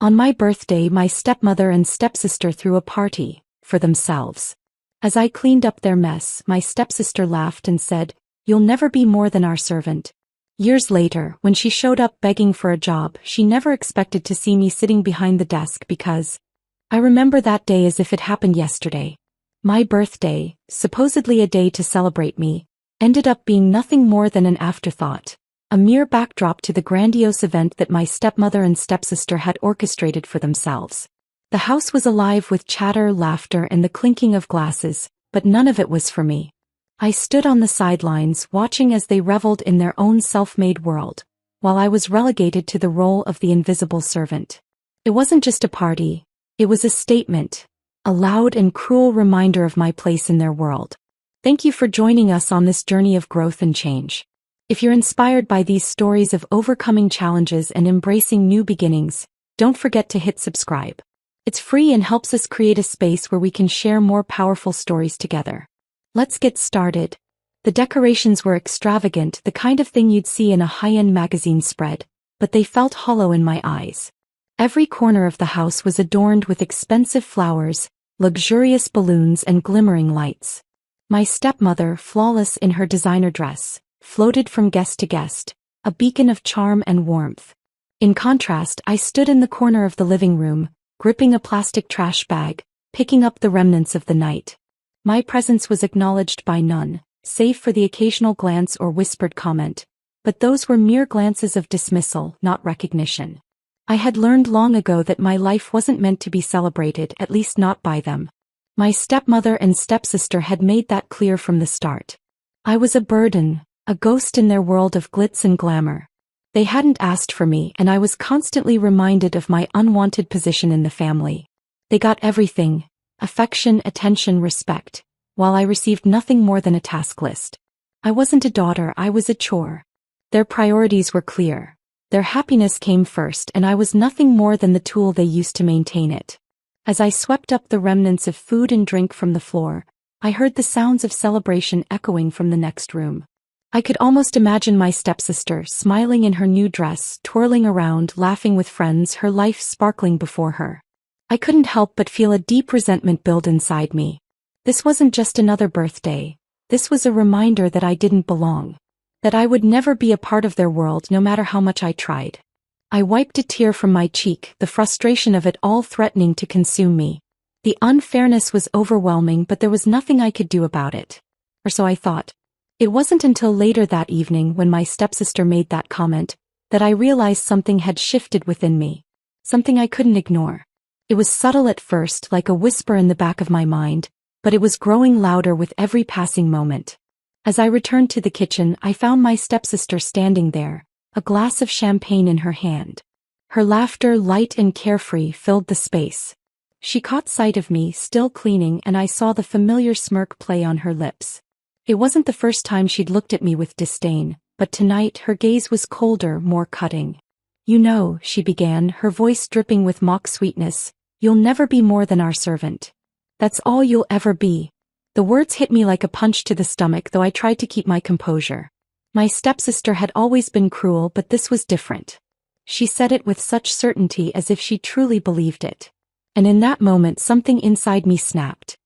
On my birthday, my stepmother and stepsister threw a party for themselves. As I cleaned up their mess, my stepsister laughed and said, "You'll never be more than our servant." Years later, when she showed up begging for a job, she never expected to see me sitting behind the desk because I remember that day as if it happened yesterday. My birthday, supposedly a day to celebrate me, ended up being nothing more than an afterthought, a mere backdrop to the grandiose event that my stepmother and stepsister had orchestrated for themselves. The house was alive with chatter, laughter, and the clinking of glasses, but none of it was for me. I stood on the sidelines watching as they reveled in their own self-made world, while I was relegated to the role of the invisible servant. It wasn't just a party, it was a statement, a loud and cruel reminder of my place in their world. Thank you for joining us on this journey of growth and change. If you're inspired by these stories of overcoming challenges and embracing new beginnings, don't forget to hit subscribe. It's free and helps us create a space where we can share more powerful stories together. Let's get started. The decorations were extravagant, the kind of thing you'd see in a high-end magazine spread, but they felt hollow in my eyes. Every corner of the house was adorned with expensive flowers, luxurious balloons, and glimmering lights. My stepmother, flawless in her designer dress, floated from guest to guest, a beacon of charm and warmth. In contrast, I stood in the corner of the living room, gripping a plastic trash bag, picking up the remnants of the night. My presence was acknowledged by none, save for the occasional glance or whispered comment, but those were mere glances of dismissal, not recognition. I had learned long ago that my life wasn't meant to be celebrated, at least not by them. My stepmother and stepsister had made that clear from the start. I was a burden, a ghost in their world of glitz and glamour. They hadn't asked for me, and I was constantly reminded of my unwanted position in the family. They got everything: affection, attention, respect, while I received nothing more than a task list. I wasn't a daughter, I was a chore. Their priorities were clear. Their happiness came first, and I was nothing more than the tool they used to maintain it. As I swept up the remnants of food and drink from the floor, I heard the sounds of celebration echoing from the next room. I could almost imagine my stepsister, smiling in her new dress, twirling around, laughing with friends, her life sparkling before her. I couldn't help but feel a deep resentment build inside me. This wasn't just another birthday. This was a reminder that I didn't belong, that I would never be a part of their world no matter how much I tried. I wiped a tear from my cheek, the frustration of it all threatening to consume me. The unfairness was overwhelming, but there was nothing I could do about it. Or so I thought. It wasn't until later that evening, when my stepsister made that comment, that I realized something had shifted within me. Something I couldn't ignore. It was subtle at first, like a whisper in the back of my mind, but it was growing louder with every passing moment. As I returned to the kitchen, I found my stepsister standing there, a glass of champagne in her hand. Her laughter, light and carefree, filled the space. She caught sight of me, still cleaning, and I saw the familiar smirk play on her lips. It wasn't the first time she'd looked at me with disdain, but tonight her gaze was colder, more cutting. "You know," she began, her voice dripping with mock sweetness, "you'll never be more than our servant. That's all you'll ever be." The words hit me like a punch to the stomach, though I tried to keep my composure. My stepsister had always been cruel, but this was different. She said it with such certainty, as if she truly believed it. And in that moment something inside me snapped.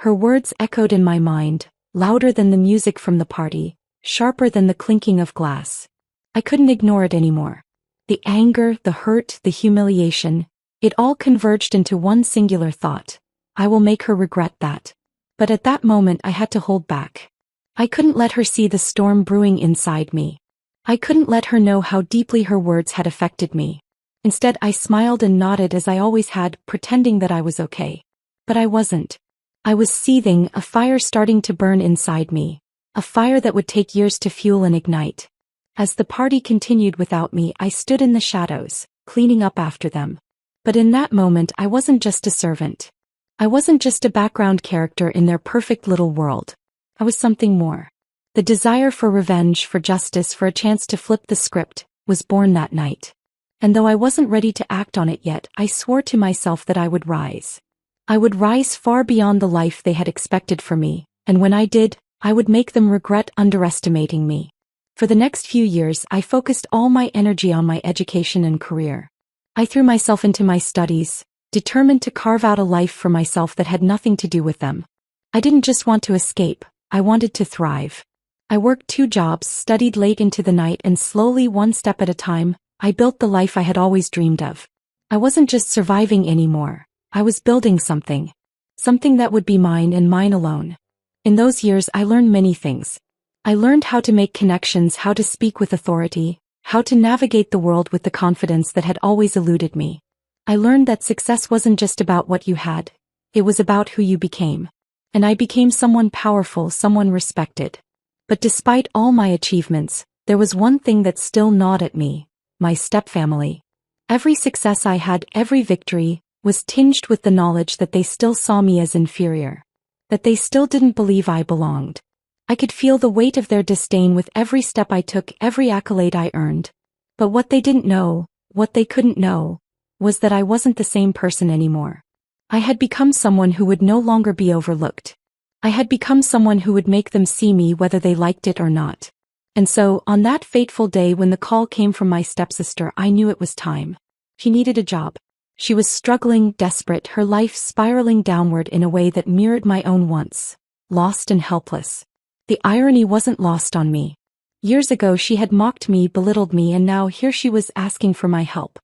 Her words echoed in my mind, louder than the music from the party, sharper than the clinking of glass. I couldn't ignore it anymore. The anger, the hurt, the humiliation, it all converged into one singular thought. I will make her regret that. But at that moment I had to hold back. I couldn't let her see the storm brewing inside me. I couldn't let her know how deeply her words had affected me. Instead, I smiled and nodded as I always had, pretending that I was okay. But I wasn't. I was seething, a fire starting to burn inside me, a fire that would take years to fuel and ignite. As the party continued without me, I stood in the shadows, cleaning up after them. But in that moment I wasn't just a servant. I wasn't just a background character in their perfect little world. I was something more. The desire for revenge, for justice, for a chance to flip the script, was born that night. And though I wasn't ready to act on it yet, I swore to myself that I would rise. I would rise far beyond the life they had expected for me, and when I did, I would make them regret underestimating me. For the next few years I focused all my energy on my education and career. I threw myself into my studies, determined to carve out a life for myself that had nothing to do with them. I didn't just want to escape, I wanted to thrive. I worked 2 jobs, studied late into the night, and slowly, one step at a time, I built the life I had always dreamed of. I wasn't just surviving anymore, I was building something. Something that would be mine and mine alone. In those years I learned many things. I learned how to make connections, how to speak with authority, how to navigate the world with the confidence that had always eluded me. I learned that success wasn't just about what you had, it was about who you became. And I became someone powerful, someone respected. But despite all my achievements, there was one thing that still gnawed at me: my stepfamily. Every success I had, every victory, was tinged with the knowledge that they still saw me as inferior. That they still didn't believe I belonged. I could feel the weight of their disdain with every step I took, every accolade I earned. But what they didn't know, what they couldn't know, was that I wasn't the same person anymore. I had become someone who would no longer be overlooked. I had become someone who would make them see me whether they liked it or not. And so, on that fateful day when the call came from my stepsister, I knew it was time. She needed a job. She was struggling, desperate, her life spiraling downward in a way that mirrored my own once. Lost and helpless. The irony wasn't lost on me. Years ago she had mocked me, belittled me, and now here she was asking for my help.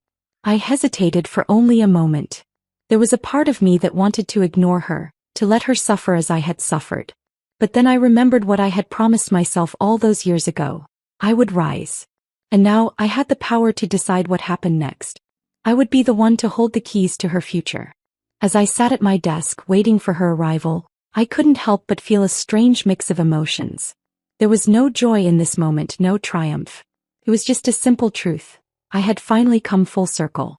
I hesitated for only a moment. There was a part of me that wanted to ignore her, to let her suffer as I had suffered. But then I remembered what I had promised myself all those years ago. I would rise. And now I had the power to decide what happened next. I would be the one to hold the keys to her future. As I sat at my desk waiting for her arrival, I couldn't help but feel a strange mix of emotions. There was no joy in this moment, no triumph. It was just a simple truth. I had finally come full circle.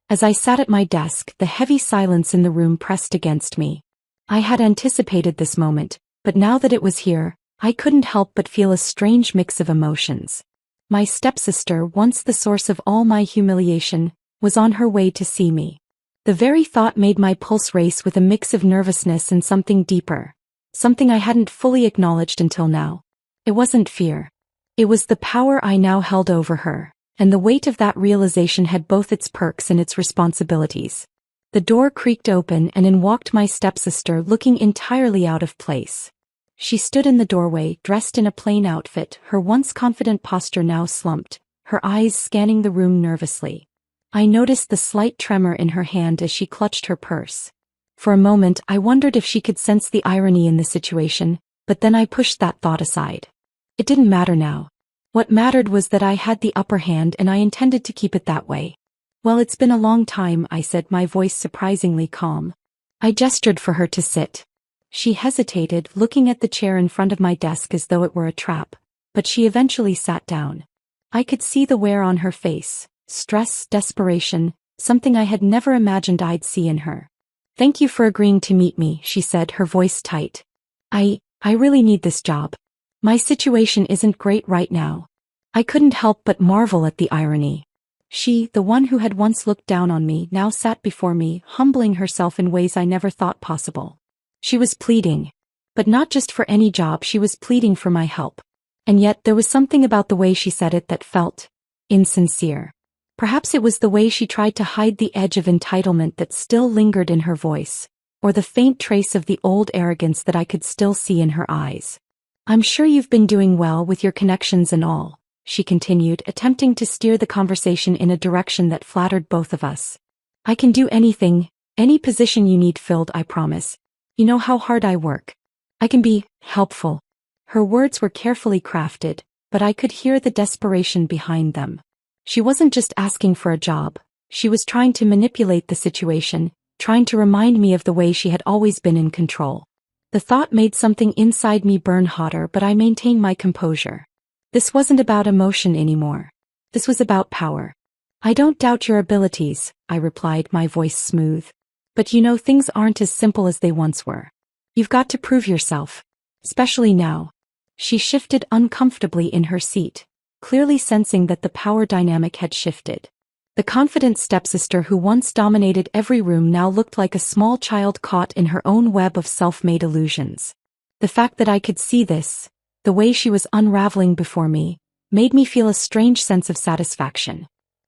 As I sat at my desk, the heavy silence in the room pressed against me. I had anticipated this moment, but now that it was here, I couldn't help but feel a strange mix of emotions. My stepsister, once the source of all my humiliation, was on her way to see me. The very thought made my pulse race with a mix of nervousness and something deeper. Something I hadn't fully acknowledged until now. It wasn't fear. It was the power I now held over her, and the weight of that realization had both its perks and its responsibilities. The door creaked open and in walked my stepsister, looking entirely out of place. She stood in the doorway, dressed in a plain outfit, her once confident posture now slumped, her eyes scanning the room nervously. I noticed the slight tremor in her hand as she clutched her purse. For a moment I wondered if she could sense the irony in the situation, but then I pushed that thought aside. It didn't matter now. What mattered was that I had the upper hand and I intended to keep it that way. "Well, it's been a long time," I said, my voice surprisingly calm. I gestured for her to sit. She hesitated, looking at the chair in front of my desk as though it were a trap, but she eventually sat down. I could see the wear on her face. Stress, desperation, something I had never imagined I'd see in her. "Thank you for agreeing to meet me," she said, her voice tight. I really need this job. My situation isn't great right now." I couldn't help but marvel at the irony. She, the one who had once looked down on me, now sat before me, humbling herself in ways I never thought possible. She was pleading. But not just for any job, she was pleading for my help. And yet there was something about the way she said it that felt insincere. Perhaps it was the way she tried to hide the edge of entitlement that still lingered in her voice, or the faint trace of the old arrogance that I could still see in her eyes. "I'm sure you've been doing well with your connections and all," she continued, attempting to steer the conversation in a direction that flattered both of us. "I can do anything, any position you need filled, I promise. You know how hard I work. I can be helpful." Her words were carefully crafted, but I could hear the desperation behind them. She wasn't just asking for a job, she was trying to manipulate the situation, trying to remind me of the way she had always been in control. The thought made something inside me burn hotter, but I maintained my composure. This wasn't about emotion anymore. This was about power. "I don't doubt your abilities," I replied, my voice smooth. "But you know, things aren't as simple as they once were. You've got to prove yourself. Especially now." She shifted uncomfortably in her seat, clearly sensing that the power dynamic had shifted. The confident stepsister who once dominated every room now looked like a small child caught in her own web of self-made illusions. The fact that I could see this, the way she was unraveling before me, made me feel a strange sense of satisfaction.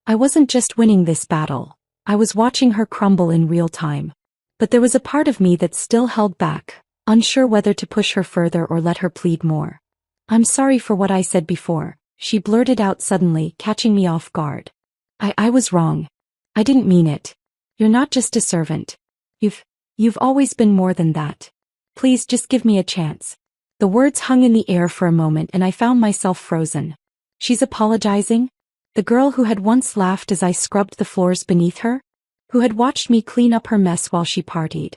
I wasn't just winning this battle. I was watching her crumble in real time. But there was a part of me that still held back, unsure whether to push her further or let her plead more. "I'm sorry for what I said before," she blurted out suddenly, catching me off guard. I was wrong. I didn't mean it. You're not just a servant. You've always been more than that. Please just give me a chance." The words hung in the air for a moment and I found myself frozen. She's apologizing? The girl who had once laughed as I scrubbed the floors beneath her? Who had watched me clean up her mess while she partied?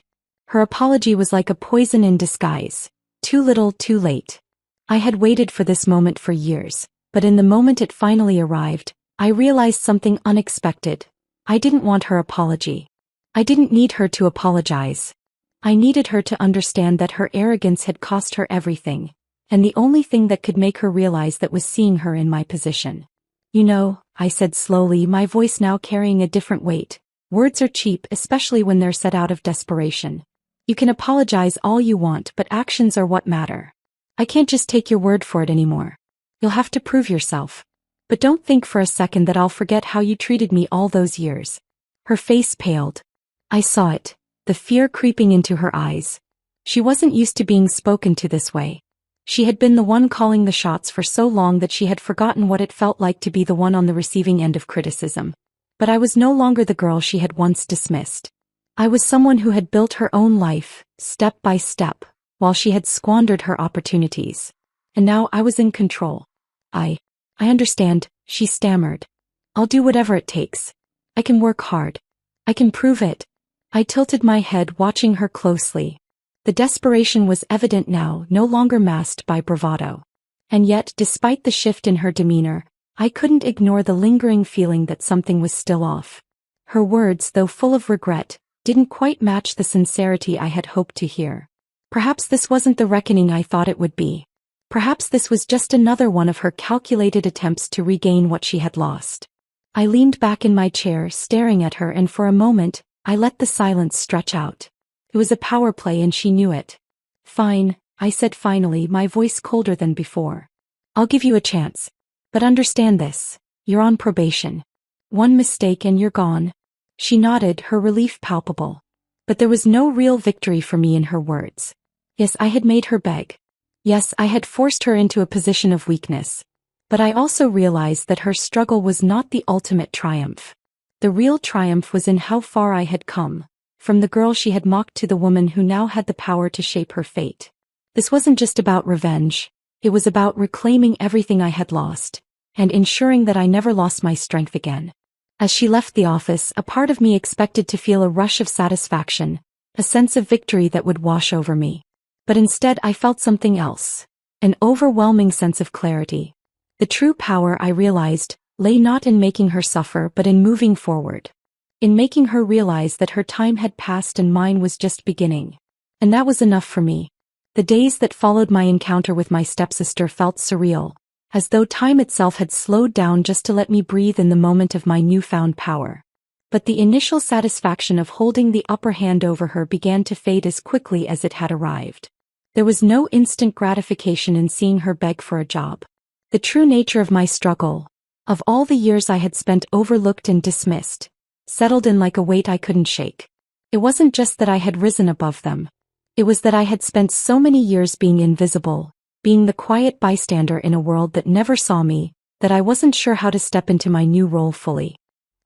Her apology was like a poison in disguise. Too little, too late. I had waited for this moment for years, but in the moment it finally arrived, I realized something unexpected. I didn't want her apology. I didn't need her to apologize. I needed her to understand that her arrogance had cost her everything, and the only thing that could make her realize that was seeing her in my position. "You know," I said slowly, my voice now carrying a different weight. "Words are cheap, especially when they're said out of desperation. You can apologize all you want, but actions are what matter. I can't just take your word for it anymore. You'll have to prove yourself. But don't think for a second that I'll forget how you treated me all those years." Her face paled. I saw it, the fear creeping into her eyes. She wasn't used to being spoken to this way. She had been the one calling the shots for so long that she had forgotten what it felt like to be the one on the receiving end of criticism. But I was no longer the girl she had once dismissed. I was someone who had built her own life, step by step, while she had squandered her opportunities. And now I was in control. I understand," she stammered. "I'll do whatever it takes. I can work hard. I can prove it." I tilted my head, watching her closely. The desperation was evident now, no longer masked by bravado. And yet, despite the shift in her demeanor, I couldn't ignore the lingering feeling that something was still off. Her words, though full of regret, didn't quite match the sincerity I had hoped to hear. Perhaps this wasn't the reckoning I thought it would be. Perhaps this was just another one of her calculated attempts to regain what she had lost. I leaned back in my chair, staring at her, and for a moment, I let the silence stretch out. It was a power play and she knew it. "Fine," I said finally, my voice colder than before. "I'll give you a chance. But understand this. You're on probation. One mistake and you're gone." She nodded, her relief palpable. But there was no real victory for me in her words. Yes, I had made her beg. Yes, I had forced her into a position of weakness. But I also realized that her struggle was not the ultimate triumph. The real triumph was in how far I had come, from the girl she had mocked to the woman who now had the power to shape her fate. This wasn't just about revenge. It was about reclaiming everything I had lost, and ensuring that I never lost my strength again. As she left the office, a part of me expected to feel a rush of satisfaction, a sense of victory that would wash over me. But instead I felt something else, an overwhelming sense of clarity. The true power, I realized, lay not in making her suffer but in moving forward. In making her realize that her time had passed and mine was just beginning. And that was enough for me. The days that followed my encounter with my stepsister felt surreal, as though time itself had slowed down just to let me breathe in the moment of my newfound power. But the initial satisfaction of holding the upper hand over her began to fade as quickly as it had arrived. There was no instant gratification in seeing her beg for a job. The true nature of my struggle, of all the years I had spent overlooked and dismissed, settled in like a weight I couldn't shake. It wasn't just that I had risen above them. It was that I had spent so many years being invisible, being the quiet bystander in a world that never saw me, that I wasn't sure how to step into my new role fully.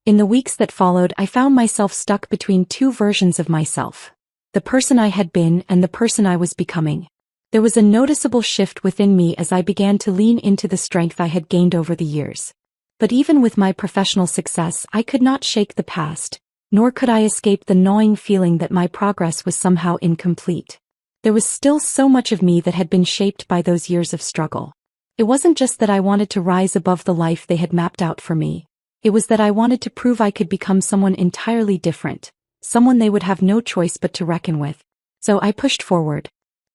In the weeks that followed, I found myself stuck between two versions of myself. The person I had been and the person I was becoming. There was a noticeable shift within me as I began to lean into the strength I had gained over the years. But even with my professional success, I could not shake the past, nor could I escape the gnawing feeling that my progress was somehow incomplete. There was still so much of me that had been shaped by those years of struggle. It wasn't just that I wanted to rise above the life they had mapped out for me. It was that I wanted to prove I could become someone entirely different, someone they would have no choice but to reckon with. So I pushed forward.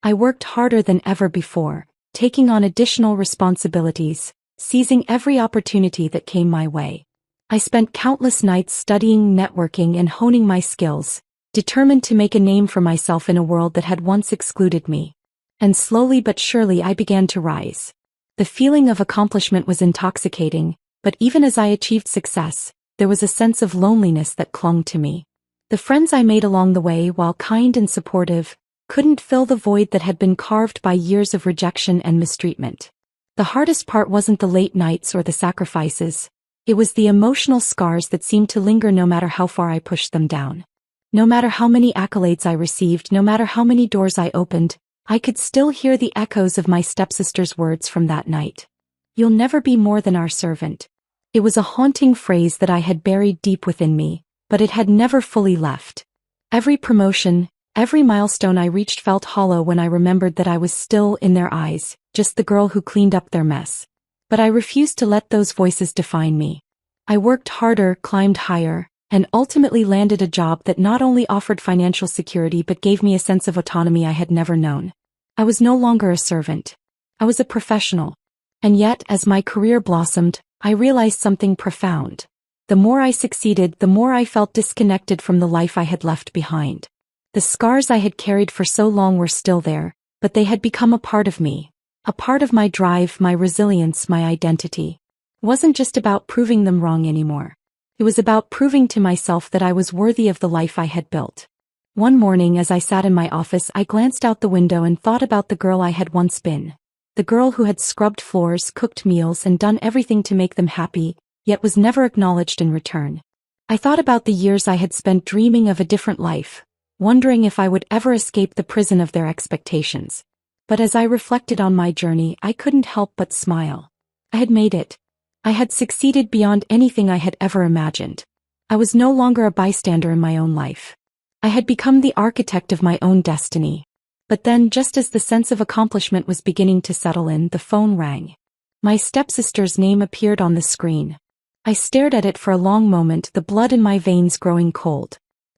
I worked harder than ever before, taking on additional responsibilities, seizing every opportunity that came my way. I spent countless nights studying, networking, and honing my skills, determined to make a name for myself in a world that had once excluded me. And slowly but surely I began to rise. The feeling of accomplishment was intoxicating, but even as I achieved success, there was a sense of loneliness that clung to me. The friends I made along the way, while kind and supportive, couldn't fill the void that had been carved by years of rejection and mistreatment. The hardest part wasn't the late nights or the sacrifices. It was the emotional scars that seemed to linger no matter how far I pushed them down. No matter how many accolades I received, no matter how many doors I opened, I could still hear the echoes of my stepsister's words from that night. "You'll never be more than our servant." It was a haunting phrase that I had buried deep within me, but it had never fully left. Every promotion, every milestone I reached felt hollow when I remembered that I was still, in their eyes, just the girl who cleaned up their mess. But I refused to let those voices define me. I worked harder, climbed higher, and ultimately landed a job that not only offered financial security but gave me a sense of autonomy I had never known. I was no longer a servant. I was a professional. And yet, as my career blossomed, I realized something profound. The more I succeeded, the more I felt disconnected from the life I had left behind. The scars I had carried for so long were still there, but they had become a part of me. A part of my drive, my resilience, my identity. It wasn't just about proving them wrong anymore. It was about proving to myself that I was worthy of the life I had built. One morning as I sat in my office, I glanced out the window and thought about the girl I had once been. The girl who had scrubbed floors, cooked meals, and done everything to make them happy, yet was never acknowledged in return. I thought about the years I had spent dreaming of a different life, wondering if I would ever escape the prison of their expectations. But as I reflected on my journey, I couldn't help but smile. I had made it. I had succeeded beyond anything I had ever imagined. I was no longer a bystander in my own life. I had become the architect of my own destiny. But then, just as the sense of accomplishment was beginning to settle in, the phone rang. My stepsister's name appeared on the screen. I stared at it for a long moment, the blood in my veins growing cold.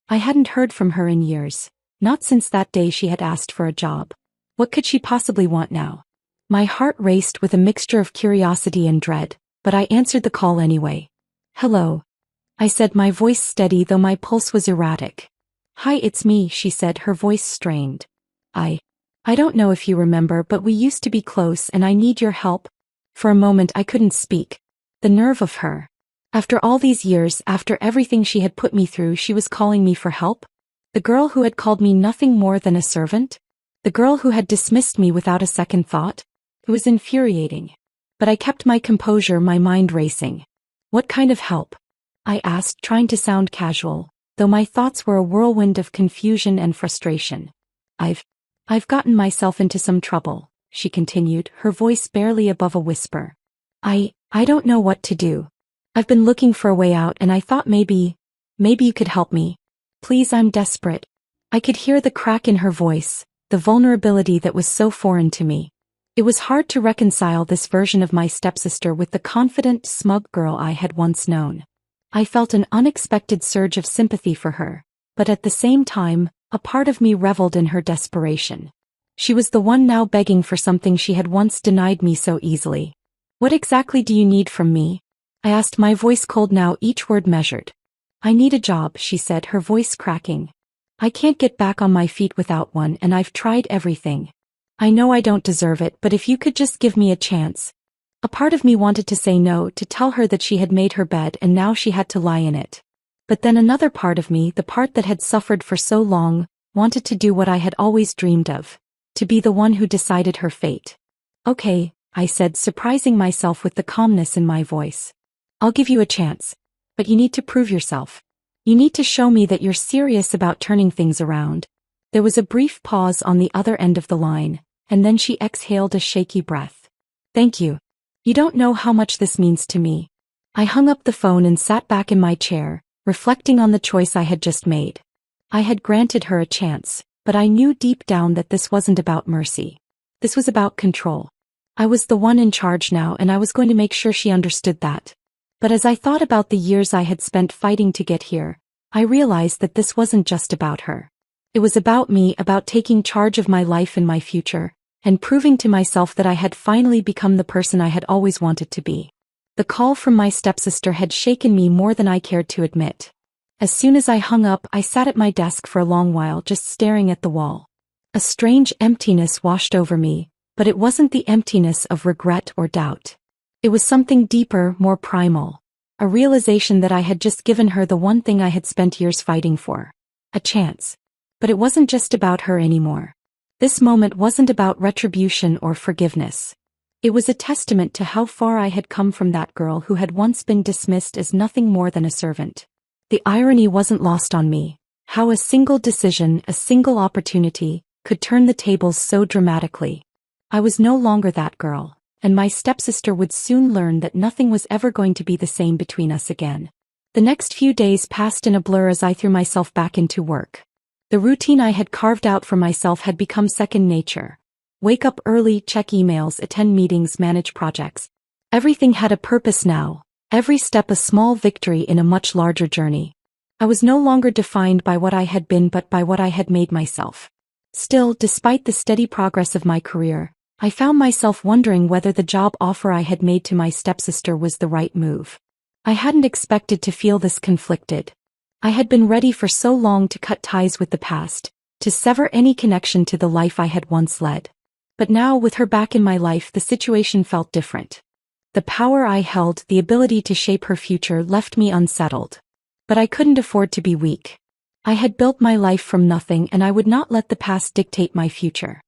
I hadn't heard from her in years, not since that day she had asked for a job. What could she possibly want now? My heart raced with a mixture of curiosity and dread, but I answered the call anyway. "Hello," I said, my voice steady though my pulse was erratic. "Hi, it's me," she said, her voice strained. I don't know if you remember, but we used to be close and I need your help." For a moment I couldn't speak. The nerve of her. After all these years, after everything she had put me through, she was calling me for help? The girl who had called me nothing more than a servant? The girl who had dismissed me without a second thought? It was infuriating. But I kept my composure, my mind racing. "What kind of help?" I asked, trying to sound casual, though my thoughts were a whirlwind of confusion and frustration. I've gotten myself into some trouble," she continued, her voice barely above a whisper. I don't know what to do. I've been looking for a way out and I thought maybe you could help me. Please, I'm desperate." I could hear the crack in her voice, the vulnerability that was so foreign to me. It was hard to reconcile this version of my stepsister with the confident, smug girl I had once known. I felt an unexpected surge of sympathy for her, but at the same time, a part of me reveled in her desperation. She was the one now begging for something she had once denied me so easily. "What exactly do you need from me?" I asked, my voice cold now, each word measured. "I need a job," she said, her voice cracking. "I can't get back on my feet without one, and I've tried everything. I know I don't deserve it, but if you could just give me a chance." A part of me wanted to say no, to tell her that she had made her bed and now she had to lie in it. But then another part of me, the part that had suffered for so long, wanted to do what I had always dreamed of. To be the one who decided her fate. "Okay," I said, surprising myself with the calmness in my voice. "I'll give you a chance. But you need to prove yourself. You need to show me that you're serious about turning things around." There was a brief pause on the other end of the line, and then she exhaled a shaky breath. "Thank you. You don't know how much this means to me." I hung up the phone and sat back in my chair, reflecting on the choice I had just made. I had granted her a chance, but I knew deep down that this wasn't about mercy. This was about control. I was the one in charge now, and I was going to make sure she understood that. But as I thought about the years I had spent fighting to get here, I realized that this wasn't just about her. It was about me, about taking charge of my life and my future, and proving to myself that I had finally become the person I had always wanted to be. The call from my stepsister had shaken me more than I cared to admit. As soon as I hung up, I sat at my desk for a long while, just staring at the wall. A strange emptiness washed over me, but it wasn't the emptiness of regret or doubt. It was something deeper, more primal. a realization that I had just given her the one thing I had spent years fighting for. A chance. But it wasn't just about her anymore. This moment wasn't about retribution or forgiveness. It was a testament to how far I had come from that girl who had once been dismissed as nothing more than a servant. The irony wasn't lost on me. How a single decision, a single opportunity, could turn the tables so dramatically. I was no longer that girl, and my stepsister would soon learn that nothing was ever going to be the same between us again. The next few days passed in a blur as I threw myself back into work. The routine I had carved out for myself had become second nature. Wake up early, check emails, attend meetings, manage projects. Everything had a purpose now, every step a small victory in a much larger journey. I was no longer defined by what I had been but by what I had made myself. Still, despite the steady progress of my career, I found myself wondering whether the job offer I had made to my stepsister was the right move. I hadn't expected to feel this conflicted. I had been ready for so long to cut ties with the past, to sever any connection to the life I had once led. But now, with her back in my life, the situation felt different. The power I held, the ability to shape her future, left me unsettled. But I couldn't afford to be weak. I had built my life from nothing, and I would not let the past dictate my future.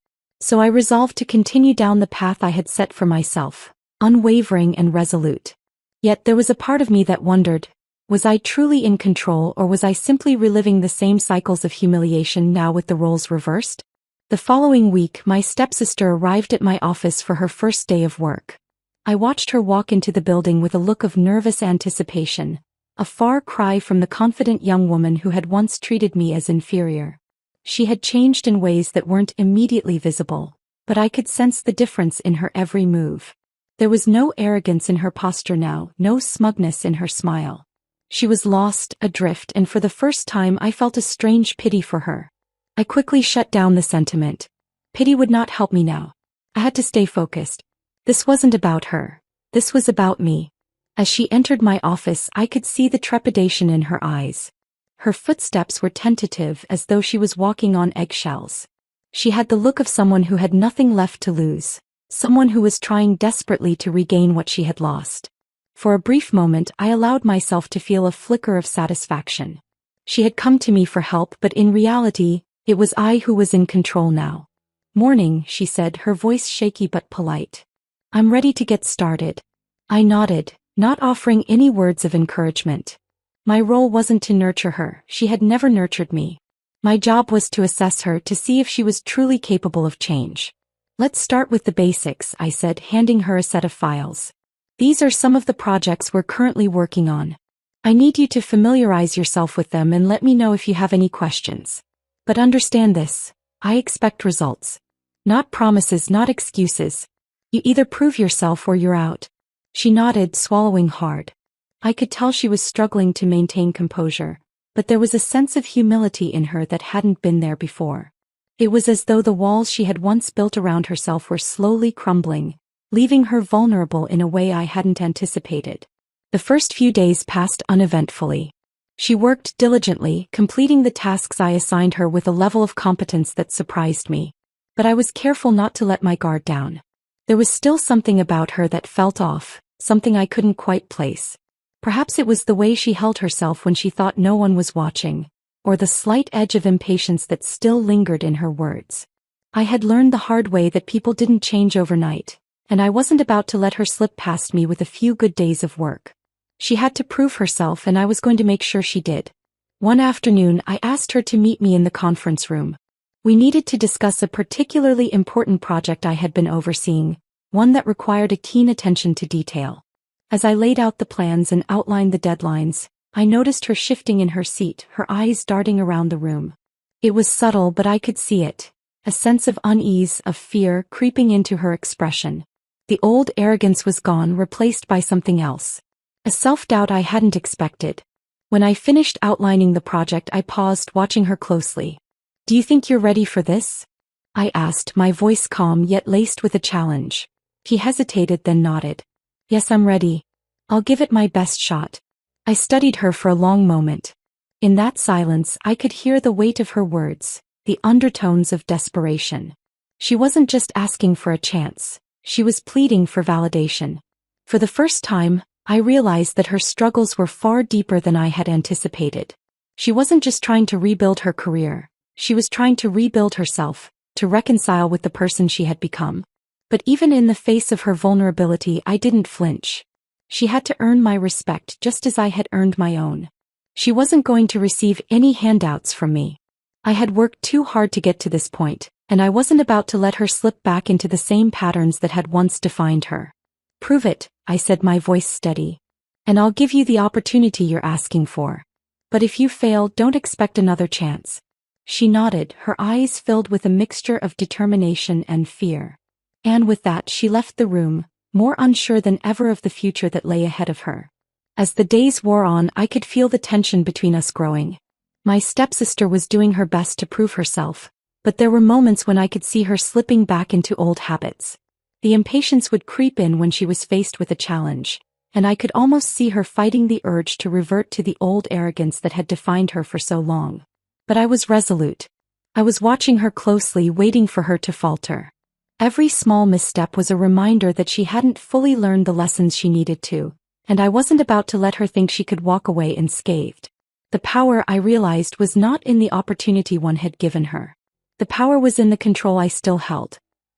So I resolved to continue down the path I had set for myself, unwavering and resolute. Yet there was a part of me that wondered, was I truly in control, or was I simply reliving the same cycles of humiliation now with the roles reversed? The following week, my stepsister arrived at my office for her first day of work. I watched her walk into the building with a look of nervous anticipation, a far cry from the confident young woman who had once treated me as inferior. She had changed in ways that weren't immediately visible, but I could sense the difference in her every move. There was no arrogance in her posture now, no smugness in her smile. She was lost, adrift, and for the first time I felt a strange pity for her. I quickly shut down the sentiment. Pity would not help me now. I had to stay focused. This wasn't about her. This was about me. As she entered my office, I could see the trepidation in her eyes. Her footsteps were tentative, as though she was walking on eggshells. She had the look of someone who had nothing left to lose, someone who was trying desperately to regain what she had lost. For a brief moment, I allowed myself to feel a flicker of satisfaction. She had come to me for help, but in reality, it was I who was in control now. "Morning," she said, her voice shaky but polite. "I'm ready to get started." I nodded, not offering any words of encouragement. My role wasn't to nurture her, she had never nurtured me. My job was to assess her, to see if she was truly capable of change. "Let's start with the basics," I said, handing her a set of files. "These are some of the projects we're currently working on. I need you to familiarize yourself with them and let me know if you have any questions. But understand this, I expect results. Not promises, not excuses. You either prove yourself or you're out." She nodded, swallowing hard. I could tell she was struggling to maintain composure, but there was a sense of humility in her that hadn't been there before. It was as though the walls she had once built around herself were slowly crumbling, leaving her vulnerable in a way I hadn't anticipated. The first few days passed uneventfully. She worked diligently, completing the tasks I assigned her with a level of competence that surprised me. But I was careful not to let my guard down. There was still something about her that felt off, something I couldn't quite place. Perhaps it was the way she held herself when she thought no one was watching, or the slight edge of impatience that still lingered in her words. I had learned the hard way that people didn't change overnight, and I wasn't about to let her slip past me with a few good days of work. She had to prove herself, and I was going to make sure she did. One afternoon, I asked her to meet me in the conference room. We needed to discuss a particularly important project I had been overseeing, one that required a keen attention to detail. As I laid out the plans and outlined the deadlines, I noticed her shifting in her seat, her eyes darting around the room. It was subtle, but I could see it. A sense of unease, of fear, creeping into her expression. The old arrogance was gone, replaced by something else. A self-doubt I hadn't expected. When I finished outlining the project, I paused, watching her closely. "Do you think you're ready for this?" I asked, my voice calm yet laced with a challenge. She hesitated, then nodded. "Yes, I'm ready. I'll give it my best shot." I studied her for a long moment. In that silence, I could hear the weight of her words, the undertones of desperation. She wasn't just asking for a chance. She was pleading for validation. For the first time, I realized that her struggles were far deeper than I had anticipated. She wasn't just trying to rebuild her career, she was trying to rebuild herself, to reconcile with the person she had become. But even in the face of her vulnerability, I didn't flinch. She had to earn my respect just as I had earned my own. She wasn't going to receive any handouts from me. I had worked too hard to get to this point, and I wasn't about to let her slip back into the same patterns that had once defined her. "Prove it," I said, my voice steady. "And I'll give you the opportunity you're asking for. But if you fail, don't expect another chance." She nodded, her eyes filled with a mixture of determination and fear. And with that she left the room, more unsure than ever of the future that lay ahead of her. As the days wore on, I could feel the tension between us growing. My stepsister was doing her best to prove herself, but there were moments when I could see her slipping back into old habits. The impatience would creep in when she was faced with a challenge, and I could almost see her fighting the urge to revert to the old arrogance that had defined her for so long. But I was resolute. I was watching her closely, waiting for her to falter. Every small misstep was a reminder that she hadn't fully learned the lessons she needed to, and I wasn't about to let her think she could walk away unscathed. The power, I realized, was not in the opportunity one had given her. The power was in the control I still held.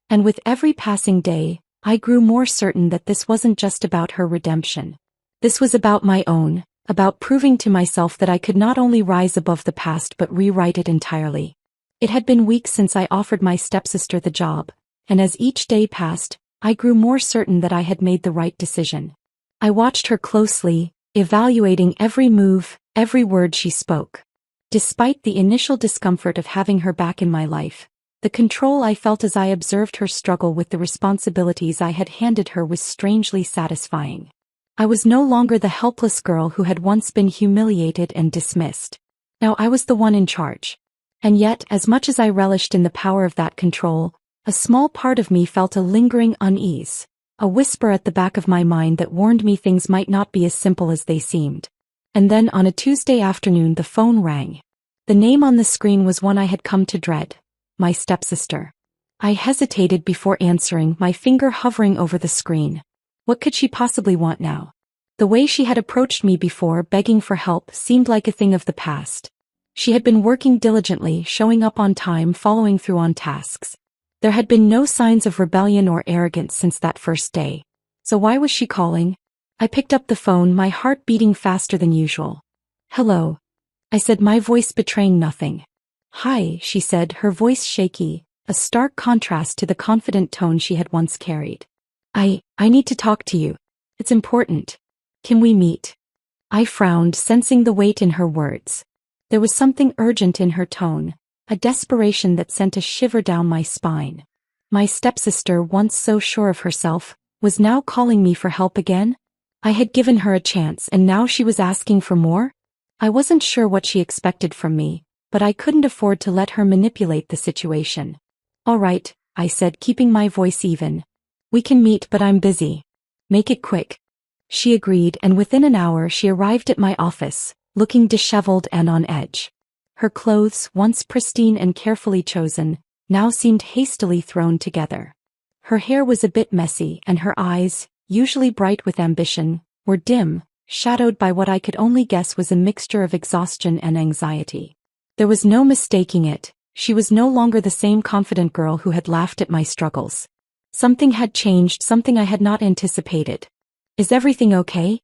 And with every passing day, I grew more certain that this wasn't just about her redemption. This was about my own, about proving to myself that I could not only rise above the past but rewrite it entirely. It had been weeks since I offered my stepsister the job, and as each day passed, I grew more certain that I had made the right decision. I watched her closely, evaluating every move, every word she spoke. Despite the initial discomfort of having her back in my life, the control I felt as I observed her struggle with the responsibilities I had handed her was strangely satisfying. I was no longer the helpless girl who had once been humiliated and dismissed. Now I was the one in charge. And yet, as much as I relished in the power of that control, a small part of me felt a lingering unease, a whisper at the back of my mind that warned me things might not be as simple as they seemed. And then on a Tuesday afternoon the phone rang. The name on the screen was one I had come to dread: my stepsister. I hesitated before answering, my finger hovering over the screen. What could she possibly want now? The way she had approached me before, begging for help, seemed like a thing of the past. She had been working diligently, showing up on time, following through on tasks. There had been no signs of rebellion or arrogance since that first day. So why was she calling? I picked up the phone, my heart beating faster than usual. "Hello," I said, my voice betraying nothing. "Hi," she said, her voice shaky, a stark contrast to the confident tone she had once carried. I need to talk to you. It's important. Can we meet?" I frowned, sensing the weight in her words. There was something urgent in her tone, a desperation that sent a shiver down my spine. My stepsister, once so sure of herself, was now calling me for help again? I had given her a chance and now she was asking for more? I wasn't sure what she expected from me, but I couldn't afford to let her manipulate the situation. "All right," I said, keeping my voice even. "We can meet, but I'm busy. Make it quick." She agreed, and within an hour she arrived at my office, looking disheveled and on edge. Her clothes, once pristine and carefully chosen, now seemed hastily thrown together. Her hair was a bit messy, and her eyes, usually bright with ambition, were dim, shadowed by what I could only guess was a mixture of exhaustion and anxiety. There was no mistaking it. She was no longer the same confident girl who had laughed at my struggles. Something had changed, something I had not anticipated. "Is everything okay?"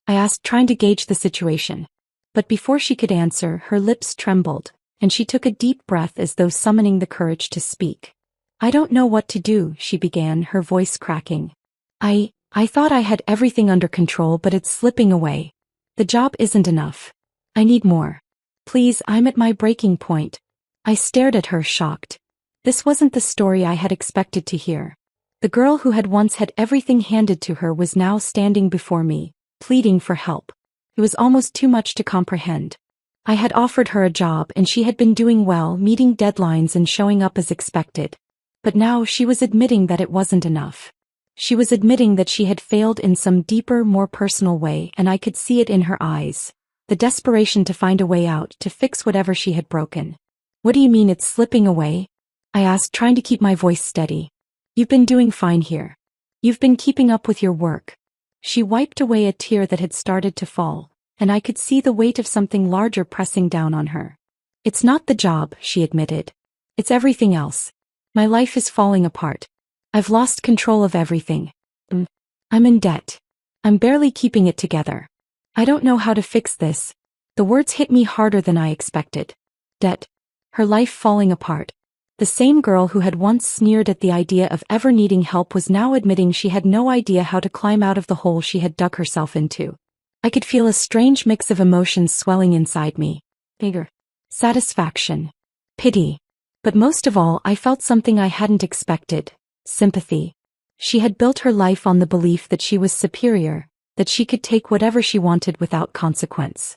I asked, trying to gauge the situation. But before she could answer, her lips trembled, and she took a deep breath as though summoning the courage to speak. "I don't know what to do," she began, her voice cracking. I thought I had everything under control, but it's slipping away. The job isn't enough. I need more. Please, I'm at my breaking point." I stared at her, shocked. This wasn't the story I had expected to hear. The girl who had once had everything handed to her was now standing before me, pleading for help. It was almost too much to comprehend. I had offered her a job and she had been doing well, meeting deadlines and showing up as expected. But now she was admitting that it wasn't enough. She was admitting that she had failed in some deeper, more personal way, and I could see it in her eyes. The desperation to find a way out, to fix whatever she had broken. "What do you mean it's slipping away?" I asked, trying to keep my voice steady. "You've been doing fine here. You've been keeping up with your work. She wiped away a tear that had started to fall, and I could see the weight of something larger pressing down on her. It's not the job, she admitted. It's everything else. My life is falling apart. I've lost control of everything. I'm in debt. I'm barely keeping it together. I don't know how to fix this. The words hit me harder than I expected. Debt. Her life falling apart. The same girl who had once sneered at the idea of ever needing help was now admitting she had no idea how to climb out of the hole she had dug herself into. I could feel a strange mix of emotions swelling inside me. Anger, satisfaction, pity. But most of all, I felt something I hadn't expected: sympathy. She had built her life on the belief that she was superior, that she could take whatever she wanted without consequence.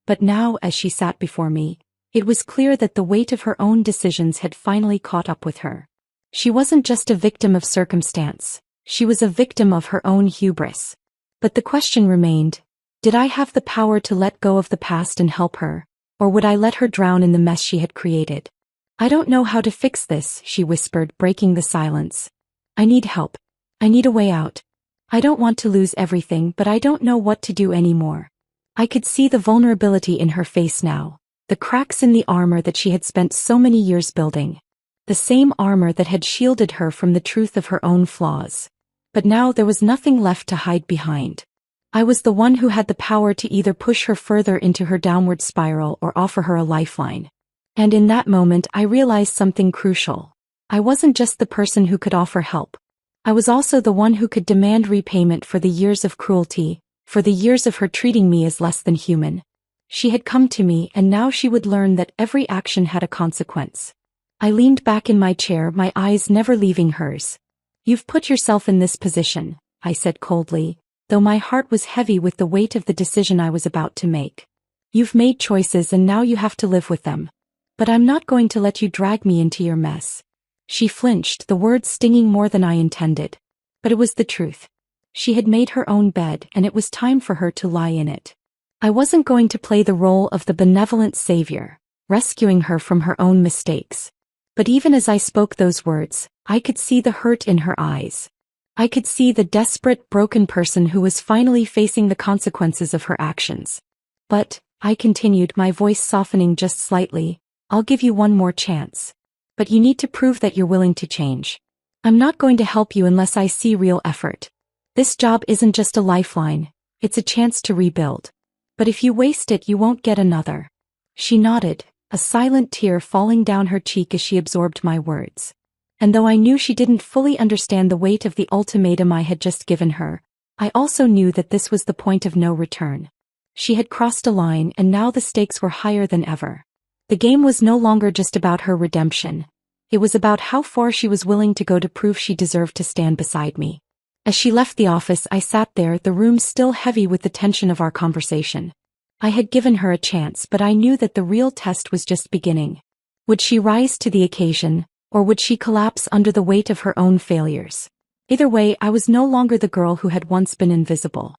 But now, as she sat before me, it was clear that the weight of her own decisions had finally caught up with her. She wasn't just a victim of circumstance, she was a victim of her own hubris. But the question remained: did I have the power to let go of the past and help her, or would I let her drown in the mess she had created? I don't know how to fix this, she whispered, breaking the silence. I need help. I need a way out. I don't want to lose everything, but I don't know what to do anymore. I could see the vulnerability in her face now, the cracks in the armor that she had spent so many years building. The same armor that had shielded her from the truth of her own flaws. But now there was nothing left to hide behind. I was the one who had the power to either push her further into her downward spiral or offer her a lifeline. And in that moment I realized something crucial. I wasn't just the person who could offer help. I was also the one who could demand repayment for the years of cruelty, for the years of her treating me as less than human. She had come to me, and now she would learn that every action had a consequence. I leaned back in my chair, my eyes never leaving hers. You've put yourself in this position, I said coldly, though my heart was heavy with the weight of the decision I was about to make. You've made choices and now you have to live with them. But I'm not going to let you drag me into your mess. She flinched, the words stinging more than I intended. But it was the truth. She had made her own bed, and it was time for her to lie in it. I wasn't going to play the role of the benevolent savior, rescuing her from her own mistakes. But even as I spoke those words, I could see the hurt in her eyes. I could see the desperate, broken person who was finally facing the consequences of her actions. But, I continued, my voice softening just slightly, I'll give you one more chance. But you need to prove that you're willing to change. I'm not going to help you unless I see real effort. This job isn't just a lifeline, it's a chance to rebuild. But if you waste it, you won't get another. She nodded, a silent tear falling down her cheek as she absorbed my words. And though I knew she didn't fully understand the weight of the ultimatum I had just given her, I also knew that this was the point of no return. She had crossed a line, and now the stakes were higher than ever. The game was no longer just about her redemption. It was about how far she was willing to go to prove she deserved to stand beside me. As she left the office, I sat there, the room still heavy with the tension of our conversation. I had given her a chance, but I knew that the real test was just beginning. Would she rise to the occasion, or would she collapse under the weight of her own failures? Either way, I was no longer the girl who had once been invisible.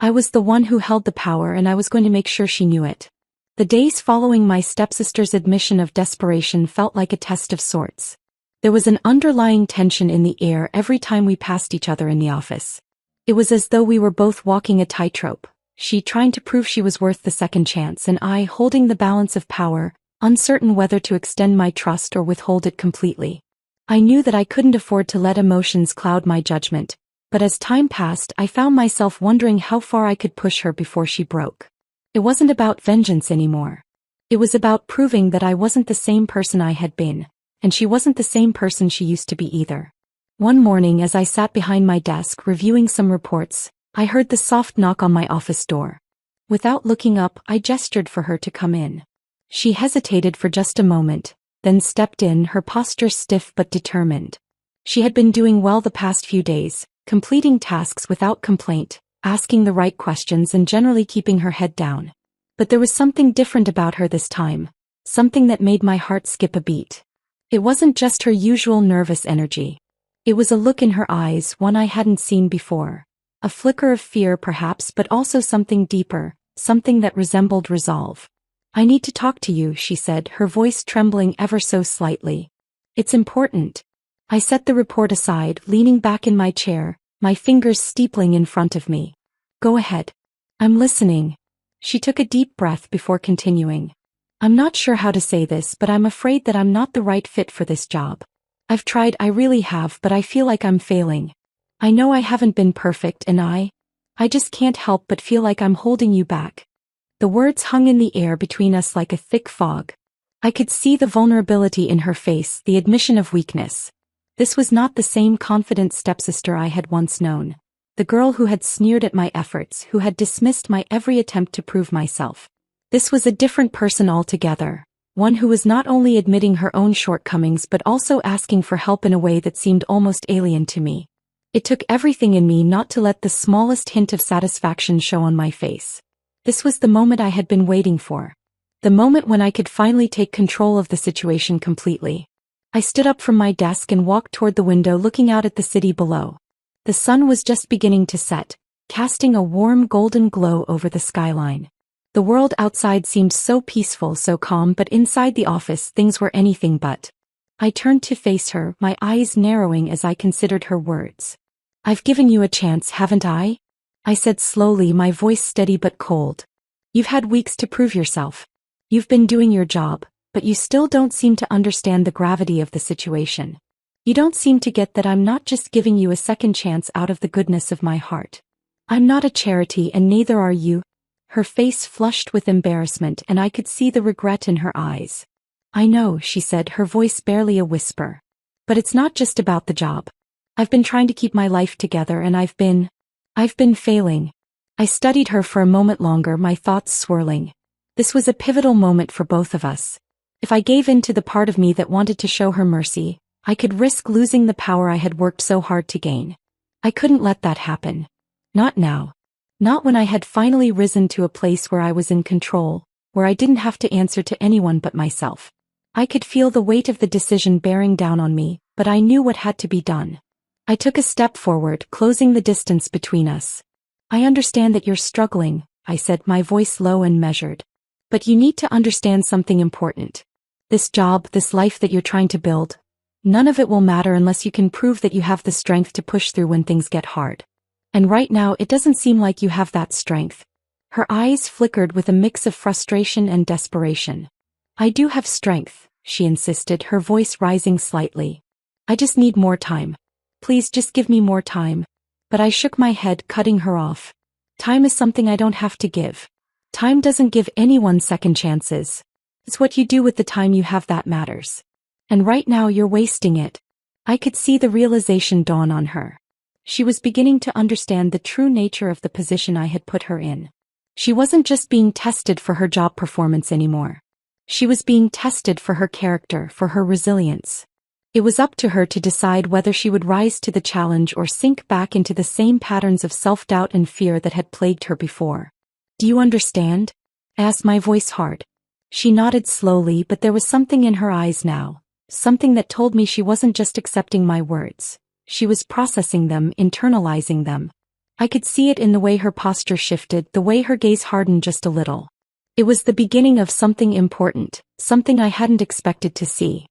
I was the one who held the power, and I was going to make sure she knew it. The days following my stepsister's admission of desperation felt like a test of sorts. There was an underlying tension in the air every time we passed each other in the office. It was as though we were both walking a tightrope, she trying to prove she was worth the second chance, and I holding the balance of power, uncertain whether to extend my trust or withhold it completely. I knew that I couldn't afford to let emotions cloud my judgment, but as time passed, I found myself wondering how far I could push her before she broke. It wasn't about vengeance anymore. It was about proving that I wasn't the same person I had been, and she wasn't the same person she used to be either. One morning, as I sat behind my desk reviewing some reports, I heard the soft knock on my office door. Without looking up, I gestured for her to come in. She hesitated for just a moment, then stepped in, her posture stiff but determined. She had been doing well the past few days, completing tasks without complaint, asking the right questions and generally keeping her head down. But there was something different about her this time, something that made my heart skip a beat. It wasn't just her usual nervous energy. It was a look in her eyes, one I hadn't seen before. A flicker of fear perhaps, but also something deeper, something that resembled resolve. I need to talk to you, she said, her voice trembling ever so slightly. It's important. I set the report aside, leaning back in my chair, my fingers steepling in front of me. Go ahead. I'm listening. She took a deep breath before continuing. I'm not sure how to say this, but I'm afraid that I'm not the right fit for this job. I've tried, I really have, but I feel like I'm failing. I know I haven't been perfect and I just can't help but feel like I'm holding you back. The words hung in the air between us like a thick fog. I could see the vulnerability in her face, the admission of weakness. This was not the same confident stepsister I had once known. The girl who had sneered at my efforts, who had dismissed my every attempt to prove myself. This was a different person altogether, one who was not only admitting her own shortcomings but also asking for help in a way that seemed almost alien to me. It took everything in me not to let the smallest hint of satisfaction show on my face. This was the moment I had been waiting for. The moment when I could finally take control of the situation completely. I stood up from my desk and walked toward the window looking out at the city below. The sun was just beginning to set, casting a warm golden glow over the skyline. The world outside seemed so peaceful, so calm, but inside the office things were anything but. I turned to face her, my eyes narrowing as I considered her words. I've given you a chance, haven't I? I said slowly, my voice steady but cold. You've had weeks to prove yourself. You've been doing your job, but you still don't seem to understand the gravity of the situation. You don't seem to get that I'm not just giving you a second chance out of the goodness of my heart. I'm not a charity and neither are you. Her face flushed with embarrassment and I could see the regret in her eyes. I know, she said, her voice barely a whisper. But it's not just about the job. I've been trying to keep my life together and I've been failing. I studied her for a moment longer, my thoughts swirling. This was a pivotal moment for both of us. If I gave in to the part of me that wanted to show her mercy, I could risk losing the power I had worked so hard to gain. I couldn't let that happen. Not now. Not when I had finally risen to a place where I was in control, where I didn't have to answer to anyone but myself. I could feel the weight of the decision bearing down on me, but I knew what had to be done. I took a step forward, closing the distance between us. I understand that you're struggling, I said, my voice low and measured. But you need to understand something important. This job, this life that you're trying to build, none of it will matter unless you can prove that you have the strength to push through when things get hard. And right now it doesn't seem like you have that strength. Her eyes flickered with a mix of frustration and desperation. I do have strength, she insisted, her voice rising slightly. I just need more time. Please just give me more time. But I shook my head, cutting her off. Time is something I don't have to give. Time doesn't give anyone second chances. It's what you do with the time you have that matters. And right now you're wasting it. I could see the realization dawn on her. She was beginning to understand the true nature of the position I had put her in. She wasn't just being tested for her job performance anymore. She was being tested for her character, for her resilience. It was up to her to decide whether she would rise to the challenge or sink back into the same patterns of self-doubt and fear that had plagued her before. Do you understand? I asked, my voice hard. She nodded slowly, but there was something in her eyes now, something that told me she wasn't just accepting my words. She was processing them, internalizing them. I could see it in the way her posture shifted, the way her gaze hardened just a little. It was the beginning of something important, something I hadn't expected to see.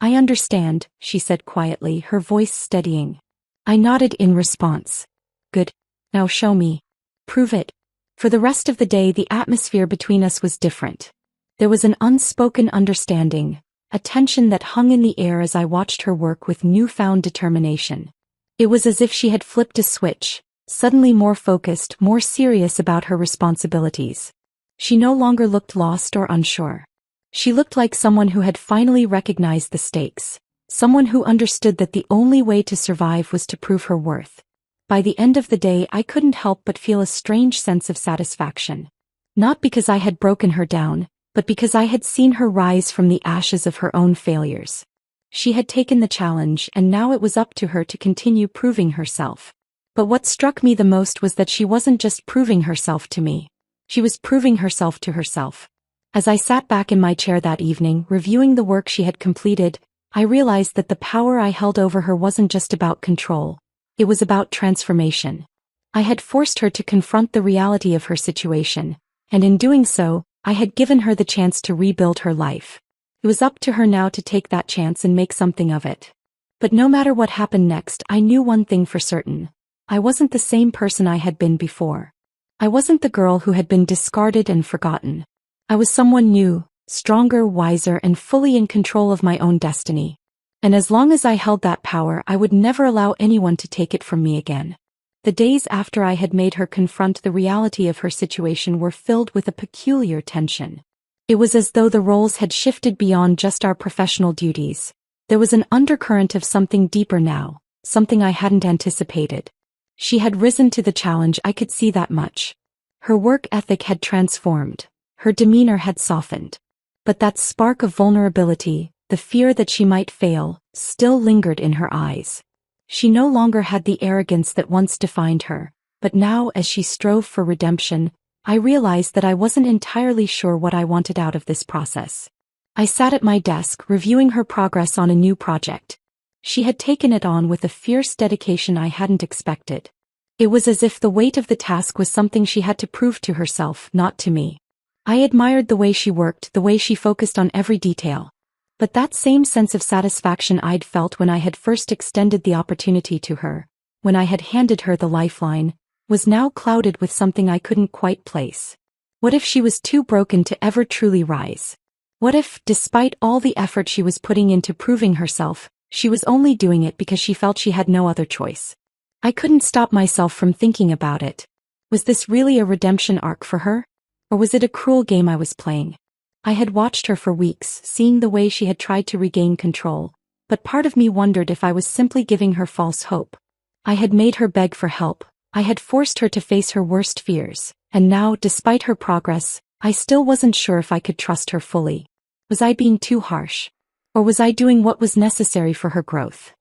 I understand, she said quietly, her voice steadying. I nodded in response. Good. Now show me. Prove it. For the rest of the day the atmosphere between us was different. There was an unspoken understanding, a tension that hung in the air as I watched her work with newfound determination. It was as if she had flipped a switch, suddenly more focused, more serious about her responsibilities. She no longer looked lost or unsure. She looked like someone who had finally recognized the stakes, someone who understood that the only way to survive was to prove her worth. By the end of the day I couldn't help but feel a strange sense of satisfaction. Not because I had broken her down, but because I had seen her rise from the ashes of her own failures. She had taken the challenge and now it was up to her to continue proving herself. But what struck me the most was that she wasn't just proving herself to me. She was proving herself to herself. As I sat back in my chair that evening, reviewing the work she had completed, I realized that the power I held over her wasn't just about control. It was about transformation. I had forced her to confront the reality of her situation, and in doing so, I had given her the chance to rebuild her life. It was up to her now to take that chance and make something of it. But no matter what happened next, I knew one thing for certain. I wasn't the same person I had been before. I wasn't the girl who had been discarded and forgotten. I was someone new, stronger, wiser, and fully in control of my own destiny. And as long as I held that power, I would never allow anyone to take it from me again. The days after I had made her confront the reality of her situation were filled with a peculiar tension. It was as though the roles had shifted beyond just our professional duties. There was an undercurrent of something deeper now, something I hadn't anticipated. She had risen to the challenge, I could see that much. Her work ethic had transformed. Her demeanor had softened. But that spark of vulnerability, the fear that she might fail, still lingered in her eyes. She no longer had the arrogance that once defined her, but now as she strove for redemption, I realized that I wasn't entirely sure what I wanted out of this process. I sat at my desk reviewing her progress on a new project. She had taken it on with a fierce dedication I hadn't expected. It was as if the weight of the task was something she had to prove to herself, not to me. I admired the way she worked, the way she focused on every detail. But that same sense of satisfaction I'd felt when I had first extended the opportunity to her, when I had handed her the lifeline, was now clouded with something I couldn't quite place. What if she was too broken to ever truly rise? What if, despite all the effort she was putting into proving herself, she was only doing it because she felt she had no other choice? I couldn't stop myself from thinking about it. Was this really a redemption arc for her? Or was it a cruel game I was playing? I had watched her for weeks, seeing the way she had tried to regain control, but part of me wondered if I was simply giving her false hope. I had made her beg for help, I had forced her to face her worst fears, and now, despite her progress, I still wasn't sure if I could trust her fully. Was I being too harsh? Or was I doing what was necessary for her growth?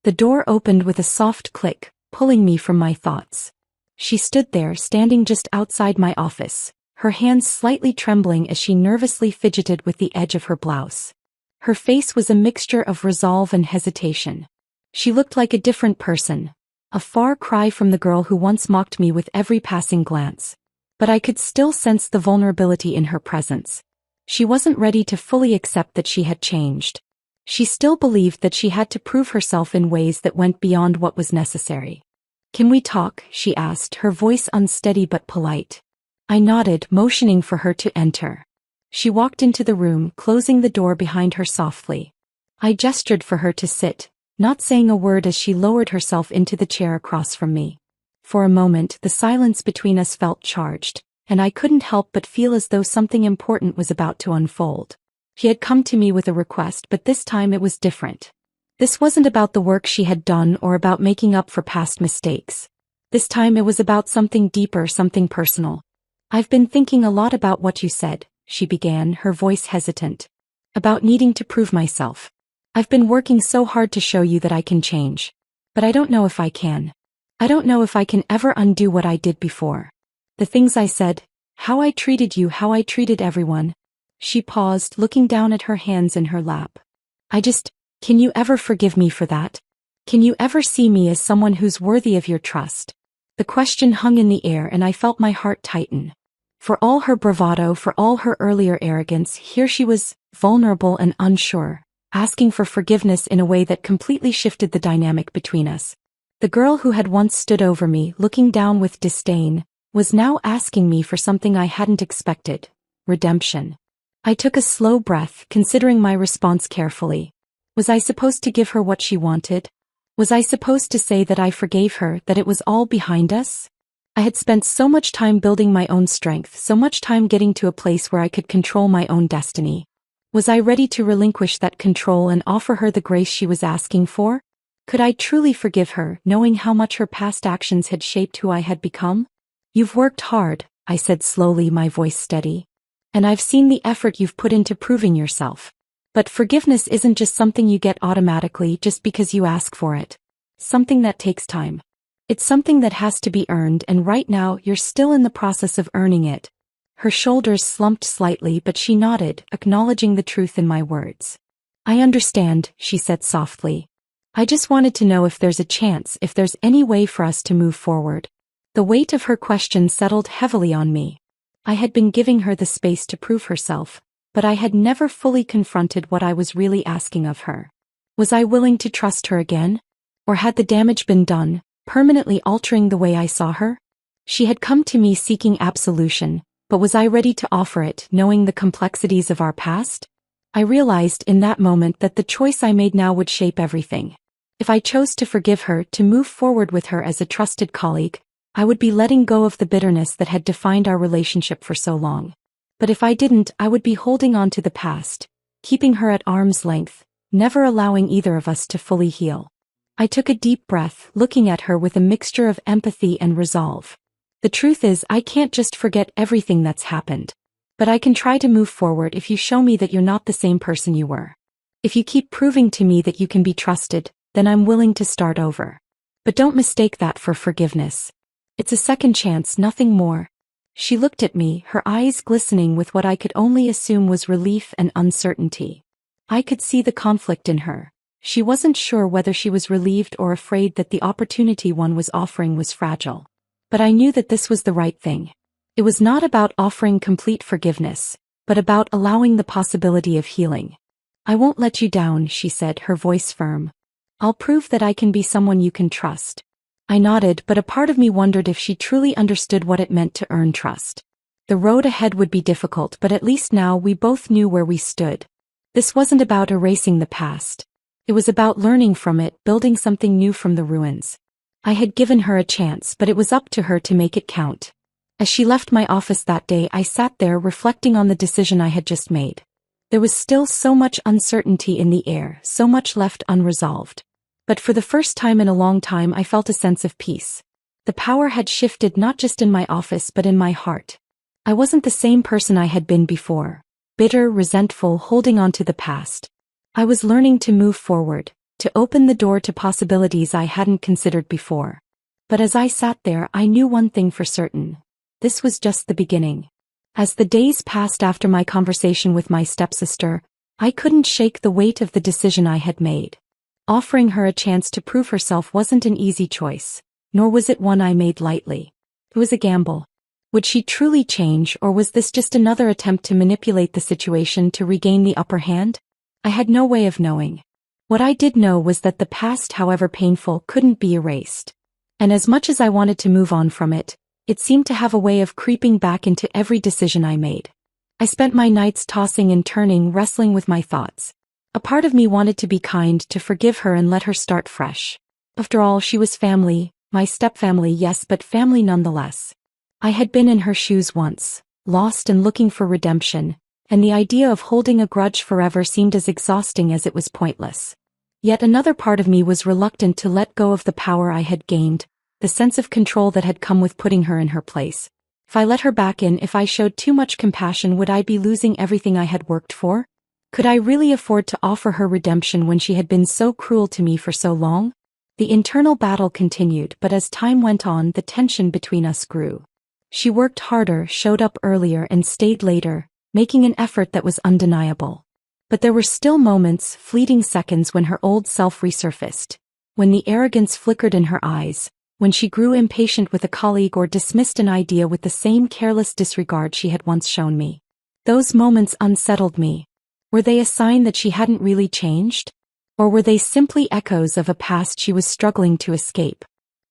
The door opened with a soft click, pulling me from my thoughts. She stood there, standing just outside my office, her hands slightly trembling as she nervously fidgeted with the edge of her blouse. Her face was a mixture of resolve and hesitation. She looked like a different person, a far cry from the girl who once mocked me with every passing glance. But I could still sense the vulnerability in her presence. She wasn't ready to fully accept that she had changed. She still believed that she had to prove herself in ways that went beyond what was necessary. "Can we talk?" she asked, her voice unsteady but polite. I nodded, motioning for her to enter. She walked into the room, closing the door behind her softly. I gestured for her to sit, not saying a word as she lowered herself into the chair across from me. For a moment, the silence between us felt charged, and I couldn't help but feel as though something important was about to unfold. She had come to me with a request, but this time it was different. This wasn't about the work she had done or about making up for past mistakes. This time it was about something deeper, something personal. "I've been thinking a lot about what you said," she began, her voice hesitant. "About needing to prove myself. I've been working so hard to show you that I can change. But I don't know if I can. I don't know if I can ever undo what I did before. The things I said, how I treated you, how I treated everyone." She paused, looking down at her hands in her lap. Can you ever forgive me for that? Can you ever see me as someone who's worthy of your trust?" The question hung in the air and I felt my heart tighten. For all her bravado, for all her earlier arrogance, here she was, vulnerable and unsure, asking for forgiveness in a way that completely shifted the dynamic between us. The girl who had once stood over me, looking down with disdain, was now asking me for something I hadn't expected: redemption. I took a slow breath, considering my response carefully. Was I supposed to give her what she wanted? Was I supposed to say that I forgave her, that it was all behind us? I had spent so much time building my own strength, so much time getting to a place where I could control my own destiny. Was I ready to relinquish that control and offer her the grace she was asking for? Could I truly forgive her, knowing how much her past actions had shaped who I had become? "You've worked hard," I said slowly, my voice steady. "And I've seen the effort you've put into proving yourself. But forgiveness isn't just something you get automatically just because you ask for it. Something that takes time. It's something that has to be earned, and right now you're still in the process of earning it." Her shoulders slumped slightly, but she nodded, acknowledging the truth in my words. "I understand," she said softly. "I just wanted to know if there's a chance, if there's any way for us to move forward." The weight of her question settled heavily on me. I had been giving her the space to prove herself, but I had never fully confronted what I was really asking of her. Was I willing to trust her again? Or had the damage been done, permanently altering the way I saw her? She had come to me seeking absolution, but was I ready to offer it, knowing the complexities of our past? I realized in that moment that the choice I made now would shape everything. If I chose to forgive her, to move forward with her as a trusted colleague, I would be letting go of the bitterness that had defined our relationship for so long. But if I didn't, I would be holding on to the past, keeping her at arm's length, never allowing either of us to fully heal. I took a deep breath, looking at her with a mixture of empathy and resolve. The truth is, I can't just forget everything that's happened. But I can try to move forward if you show me that you're not the same person you were. If you keep proving to me that you can be trusted, then I'm willing to start over. But don't mistake that for forgiveness. It's a second chance, nothing more. She looked at me, her eyes glistening with what I could only assume was relief and uncertainty. I could see the conflict in her. She wasn't sure whether she was relieved or afraid that the opportunity one was offering was fragile. But I knew that this was the right thing. It was not about offering complete forgiveness, but about allowing the possibility of healing. I won't let you down, she said, her voice firm. I'll prove that I can be someone you can trust. I nodded, but a part of me wondered if she truly understood what it meant to earn trust. The road ahead would be difficult, but at least now we both knew where we stood. This wasn't about erasing the past. It was about learning from it, building something new from the ruins. I had given her a chance, but it was up to her to make it count. As she left my office that day, I sat there reflecting on the decision I had just made. There was still so much uncertainty in the air, so much left unresolved. But for the first time in a long time, I felt a sense of peace. The power had shifted not just in my office but in my heart. I wasn't the same person I had been before, bitter, resentful, holding on to the past. I was learning to move forward, to open the door to possibilities I hadn't considered before. But as I sat there, I knew one thing for certain. This was just the beginning. As the days passed after my conversation with my stepsister, I couldn't shake the weight of the decision I had made. Offering her a chance to prove herself wasn't an easy choice, nor was it one I made lightly. It was a gamble. Would she truly change, or was this just another attempt to manipulate the situation to regain the upper hand? I had no way of knowing. What I did know was that the past, however painful, couldn't be erased. And as much as I wanted to move on from it, it seemed to have a way of creeping back into every decision I made. I spent my nights tossing and turning, wrestling with my thoughts. A part of me wanted to be kind, to forgive her and let her start fresh. After all, she was family, my stepfamily, yes, but family nonetheless. I had been in her shoes once, lost and looking for redemption, and the idea of holding a grudge forever seemed as exhausting as it was pointless. Yet another part of me was reluctant to let go of the power I had gained, the sense of control that had come with putting her in her place. If I let her back in, if I showed too much compassion, would I be losing everything I had worked for? Could I really afford to offer her redemption when she had been so cruel to me for so long? The internal battle continued, but as time went on, the tension between us grew. She worked harder, showed up earlier, and stayed later, making an effort that was undeniable. But there were still moments, fleeting seconds, when her old self resurfaced, when the arrogance flickered in her eyes, when she grew impatient with a colleague or dismissed an idea with the same careless disregard she had once shown me. Those moments unsettled me. Were they a sign that she hadn't really changed? Or were they simply echoes of a past she was struggling to escape?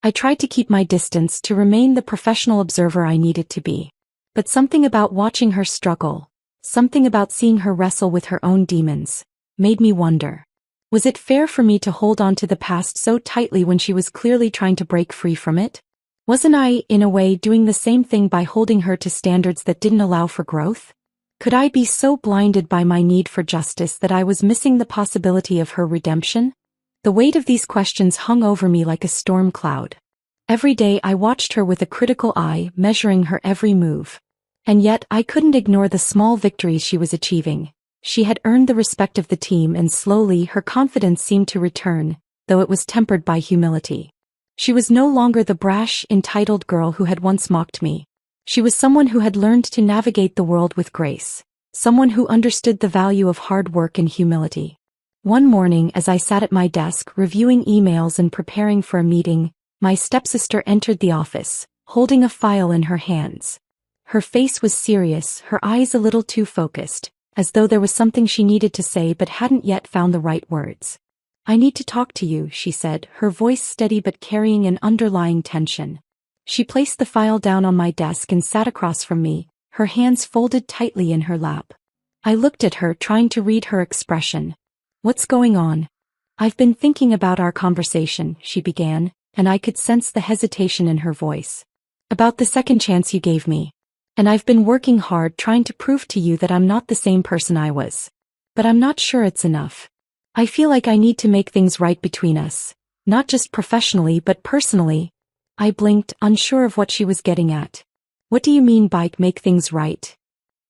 I tried to keep my distance, to remain the professional observer I needed to be. But something about watching her struggle, something about seeing her wrestle with her own demons, made me wonder. Was it fair for me to hold on to the past so tightly when she was clearly trying to break free from it? Wasn't I, in a way, doing the same thing by holding her to standards that didn't allow for growth? Could I be so blinded by my need for justice that I was missing the possibility of her redemption? The weight of these questions hung over me like a storm cloud. Every day I watched her with a critical eye, measuring her every move. And yet I couldn't ignore the small victories she was achieving. She had earned the respect of the team, and slowly her confidence seemed to return, though it was tempered by humility. She was no longer the brash, entitled girl who had once mocked me. She was someone who had learned to navigate the world with grace, someone who understood the value of hard work and humility. One morning, as I sat at my desk reviewing emails and preparing for a meeting, my stepsister entered the office, holding a file in her hands. Her face was serious, her eyes a little too focused, as though there was something she needed to say but hadn't yet found the right words. "I need to talk to you," she said, her voice steady but carrying an underlying tension. She placed the file down on my desk and sat across from me, her hands folded tightly in her lap. I looked at her, trying to read her expression. "What's going on?" "I've been thinking about our conversation," she began, and I could sense the hesitation in her voice. "About the second chance you gave me. And I've been working hard trying to prove to you that I'm not the same person I was. But I'm not sure it's enough. I feel like I need to make things right between us. Not just professionally but personally." I blinked, unsure of what she was getting at. "What do you mean by make things right?"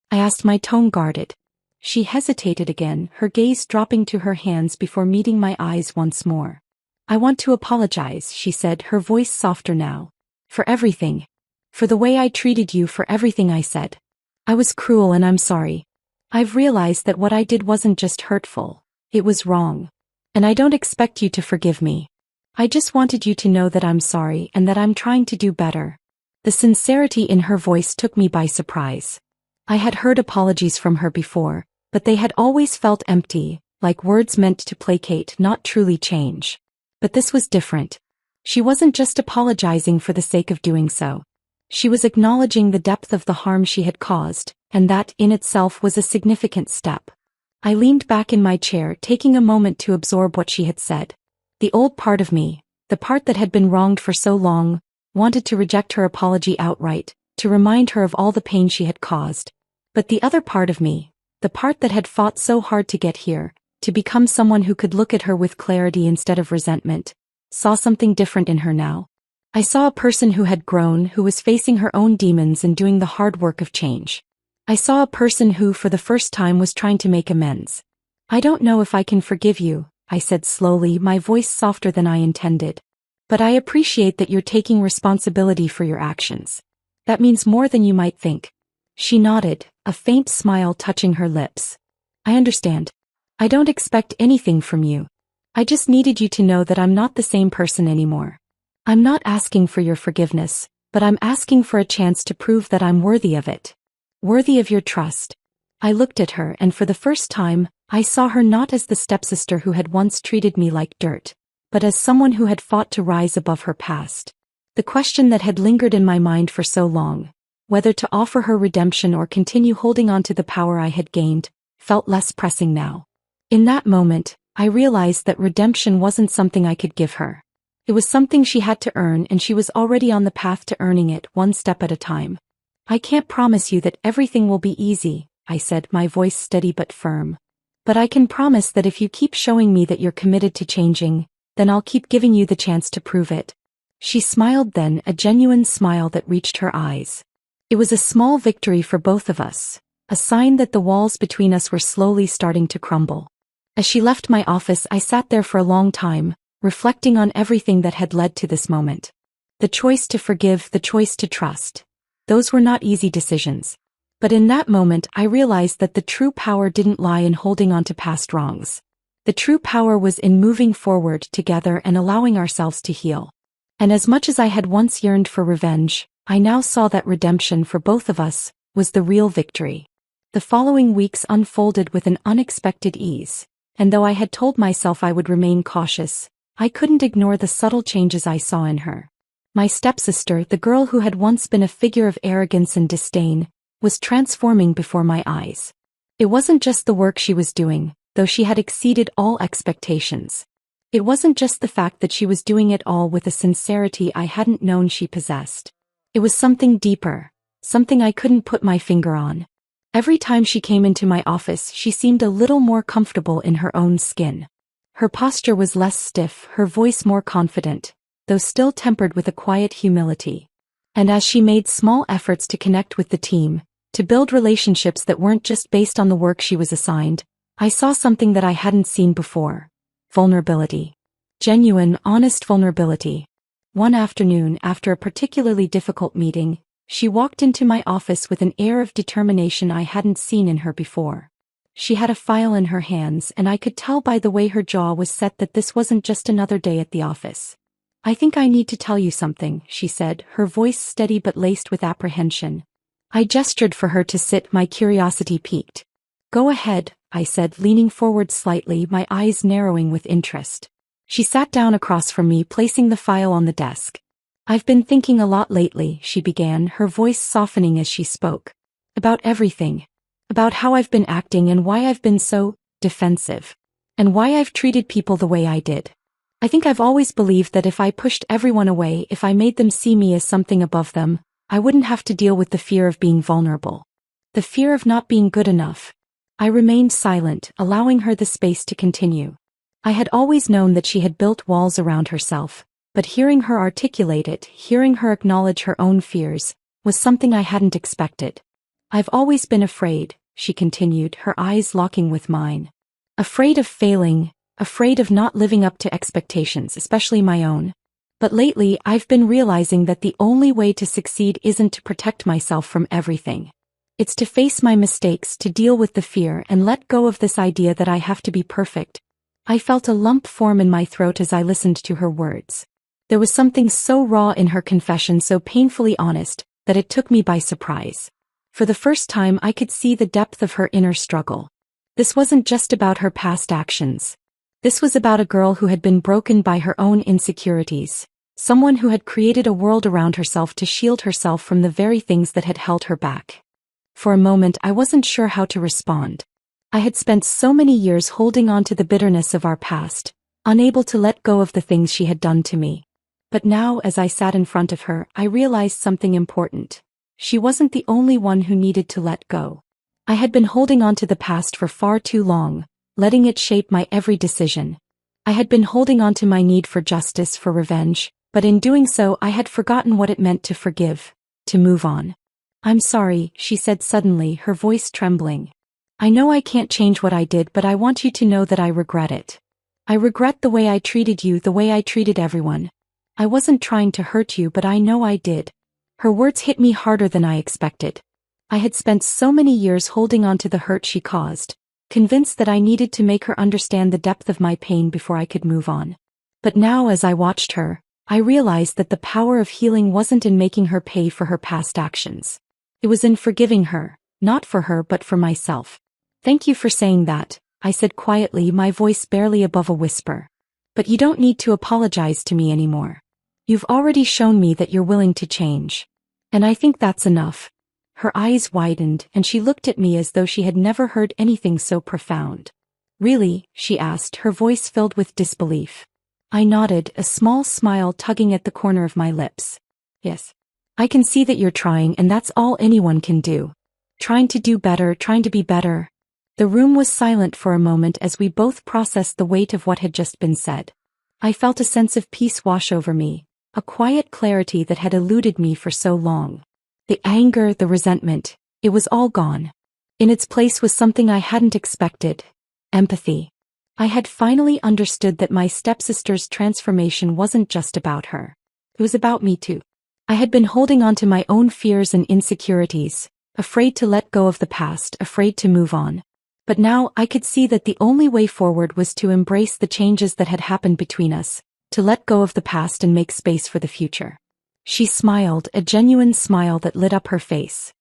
I asked, my tone guarded. She hesitated again, her gaze dropping to her hands before meeting my eyes once more. "I want to apologize," she said, her voice softer now. "For everything. For the way I treated you, for everything I said. I was cruel and I'm sorry. I've realized that what I did wasn't just hurtful. It was wrong. And I don't expect you to forgive me. I just wanted you to know that I'm sorry and that I'm trying to do better." The sincerity in her voice took me by surprise. I had heard apologies from her before, but they had always felt empty, like words meant to placate, not truly change. But this was different. She wasn't just apologizing for the sake of doing so. She was acknowledging the depth of the harm she had caused, and that in itself was a significant step. I leaned back in my chair, taking a moment to absorb what she had said. The old part of me, the part that had been wronged for so long, wanted to reject her apology outright, to remind her of all the pain she had caused. But the other part of me, the part that had fought so hard to get here, to become someone who could look at her with clarity instead of resentment, saw something different in her now. I saw a person who had grown, who was facing her own demons and doing the hard work of change. I saw a person who, for the first time, was trying to make amends. "I don't know if I can forgive you," I said slowly, my voice softer than I intended. "But I appreciate that you're taking responsibility for your actions. That means more than you might think." She nodded, a faint smile touching her lips. "I understand. I don't expect anything from you. I just needed you to know that I'm not the same person anymore. I'm not asking for your forgiveness, but I'm asking for a chance to prove that I'm worthy of it. Worthy of your trust." I looked at her, and for the first time, I saw her not as the stepsister who had once treated me like dirt, but as someone who had fought to rise above her past. The question that had lingered in my mind for so long, whether to offer her redemption or continue holding on to the power I had gained, felt less pressing now. In that moment, I realized that redemption wasn't something I could give her. It was something she had to earn, and she was already on the path to earning it, one step at a time. "I can't promise you that everything will be easy," I said, my voice steady but firm. "But I can promise that if you keep showing me that you're committed to changing, then I'll keep giving you the chance to prove it." She smiled then, a genuine smile that reached her eyes. It was a small victory for both of us, a sign that the walls between us were slowly starting to crumble. As she left my office, I sat there for a long time, reflecting on everything that had led to this moment. The choice to forgive, the choice to trust. Those were not easy decisions. But in that moment I realized that the true power didn't lie in holding on to past wrongs. The true power was in moving forward together and allowing ourselves to heal. And as much as I had once yearned for revenge, I now saw that redemption for both of us was the real victory. The following weeks unfolded with an unexpected ease, and though I had told myself I would remain cautious, I couldn't ignore the subtle changes I saw in her. My stepsister, the girl who had once been a figure of arrogance and disdain, was transforming before my eyes. It wasn't just the work she was doing, though she had exceeded all expectations. It wasn't just the fact that she was doing it all with a sincerity I hadn't known she possessed. It was something deeper, something I couldn't put my finger on. Every time she came into my office, she seemed a little more comfortable in her own skin. Her posture was less stiff, her voice more confident, though still tempered with a quiet humility. And as she made small efforts to connect with the team, to build relationships that weren't just based on the work she was assigned, I saw something that I hadn't seen before. Vulnerability. Genuine, honest vulnerability. One afternoon, after a particularly difficult meeting, she walked into my office with an air of determination I hadn't seen in her before. She had a file in her hands, and I could tell by the way her jaw was set that this wasn't just another day at the office. "I think I need to tell you something," she said, her voice steady but laced with apprehension. I gestured for her to sit, my curiosity piqued. "Go ahead," I said, leaning forward slightly, my eyes narrowing with interest. She sat down across from me, placing the file on the desk. I've been thinking a lot lately, she began, her voice softening as she spoke. About everything. About how I've been acting and why I've been so defensive. And why I've treated people the way I did. I think I've always believed that if I pushed everyone away, if I made them see me as something above them, I wouldn't have to deal with the fear of being vulnerable. The fear of not being good enough. I remained silent, allowing her the space to continue. I had always known that she had built walls around herself. But hearing her articulate it, hearing her acknowledge her own fears, was something I hadn't expected. I've always been afraid, she continued, her eyes locking with mine. Afraid of failing, afraid of not living up to expectations, especially my own. But lately I've been realizing that the only way to succeed isn't to protect myself from everything. It's to face my mistakes, to deal with the fear and let go of this idea that I have to be perfect. I felt a lump form in my throat as I listened to her words. There was something so raw in her confession, so painfully honest, that it took me by surprise. For the first time I could see the depth of her inner struggle. This wasn't just about her past actions. This was about a girl who had been broken by her own insecurities, someone who had created a world around herself to shield herself from the very things that had held her back. For a moment I wasn't sure how to respond. I had spent so many years holding on to the bitterness of our past, unable to let go of the things she had done to me. But now, as I sat in front of her, I realized something important. She wasn't the only one who needed to let go. I had been holding on to the past for far too long, letting it shape my every decision. I had been holding on to my need for justice, for revenge, but in doing so I had forgotten what it meant to forgive, to move on. I'm sorry, she said suddenly, her voice trembling. I know I can't change what I did, but I want you to know that I regret it. I regret the way I treated you, the way I treated everyone. I wasn't trying to hurt you, but I know I did. Her words hit me harder than I expected. I had spent so many years holding on to the hurt she caused, convinced that I needed to make her understand the depth of my pain before I could move on. But now, as I watched her, I realized that the power of healing wasn't in making her pay for her past actions. It was in forgiving her, not for her but for myself. Thank you for saying that, I said quietly, my voice barely above a whisper. But you don't need to apologize to me anymore. You've already shown me that you're willing to change. And I think that's enough. Her eyes widened and she looked at me as though she had never heard anything so profound. Really? She asked, her voice filled with disbelief. I nodded, a small smile tugging at the corner of my lips. Yes. I can see that you're trying, and that's all anyone can do. Trying to do better, trying to be better. The room was silent for a moment as we both processed the weight of what had just been said. I felt a sense of peace wash over me. A quiet clarity that had eluded me for so long. The anger, the resentment, it was all gone. In its place was something I hadn't expected. Empathy. I had finally understood that my stepsister's transformation wasn't just about her. It was about me too. I had been holding on to my own fears and insecurities, afraid to let go of the past, afraid to move on. But now I could see that the only way forward was to embrace the changes that had happened between us, to let go of the past and make space for the future. She smiled, a genuine smile that lit up her face.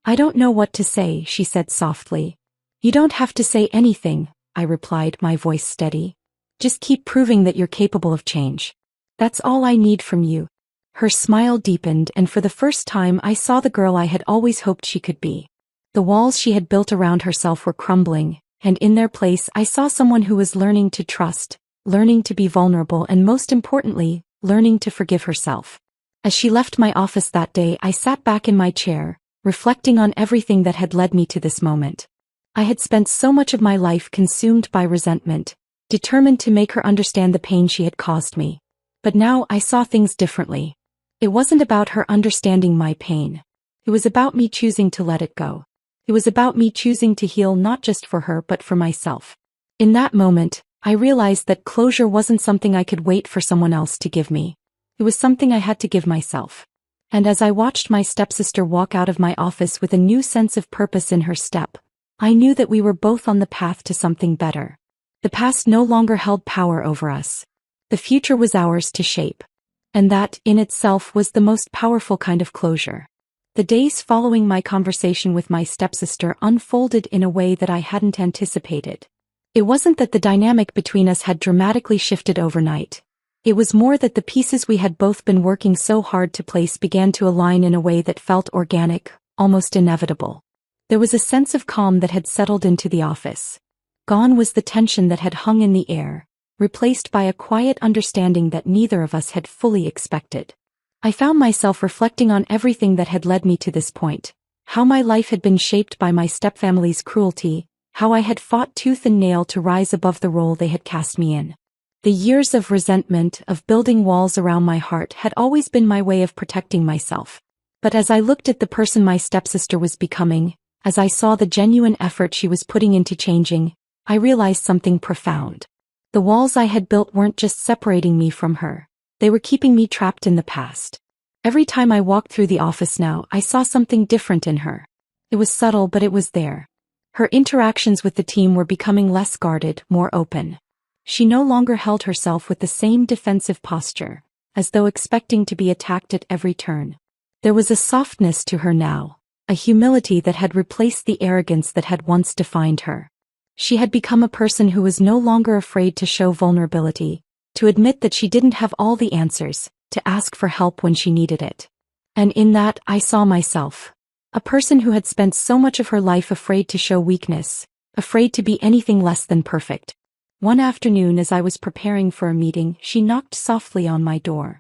I don't know what to say, she said softly. You don't have to say anything, I replied, my voice steady. Just keep proving that you're capable of change. That's all I need from you. Her smile deepened, and for the first time I saw the girl I had always hoped she could be. The walls she had built around herself were crumbling, and in their place I saw someone who was learning to trust, learning to be vulnerable, and most importantly, learning to forgive herself. As she left my office that day, I sat back in my chair, reflecting on everything that had led me to this moment. I had spent so much of my life consumed by resentment, determined to make her understand the pain she had caused me. But now I saw things differently. It wasn't about her understanding my pain. It was about me choosing to let it go. It was about me choosing to heal not just for her but for myself. In that moment, I realized that closure wasn't something I could wait for someone else to give me. It was something I had to give myself. And as I watched my stepsister walk out of my office with a new sense of purpose in her step, I knew that we were both on the path to something better. The past no longer held power over us. The future was ours to shape. And that, in itself, was the most powerful kind of closure. The days following my conversation with my stepsister unfolded in a way that I hadn't anticipated. It wasn't that the dynamic between us had dramatically shifted overnight. It was more that the pieces we had both been working so hard to place began to align in a way that felt organic, almost inevitable. There was a sense of calm that had settled into the office. Gone was the tension that had hung in the air, replaced by a quiet understanding that neither of us had fully expected. I found myself reflecting on everything that had led me to this point, how my life had been shaped by my stepfamily's cruelty, how I had fought tooth and nail to rise above the role they had cast me in. The years of resentment, of building walls around my heart, had always been my way of protecting myself. But as I looked at the person my stepsister was becoming, as I saw the genuine effort she was putting into changing, I realized something profound. The walls I had built weren't just separating me from her. They were keeping me trapped in the past. Every time I walked through the office now, I saw something different in her. It was subtle, but it was there. Her interactions with the team were becoming less guarded, more open. She no longer held herself with the same defensive posture, as though expecting to be attacked at every turn. There was a softness to her now, a humility that had replaced the arrogance that had once defined her. She had become a person who was no longer afraid to show vulnerability, to admit that she didn't have all the answers, to ask for help when she needed it. And in that, I saw myself. A person who had spent so much of her life afraid to show weakness, afraid to be anything less than perfect. One afternoon as I was preparing for a meeting, she knocked softly on my door.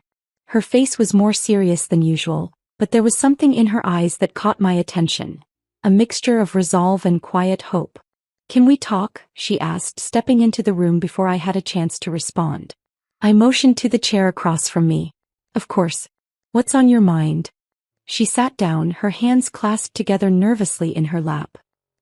Her face was more serious than usual, but there was something in her eyes that caught my attention. A mixture of resolve and quiet hope. "Can we talk?" she asked, stepping into the room before I had a chance to respond. I motioned to the chair across from me. "Of course. What's on your mind?" She sat down, her hands clasped together nervously in her lap.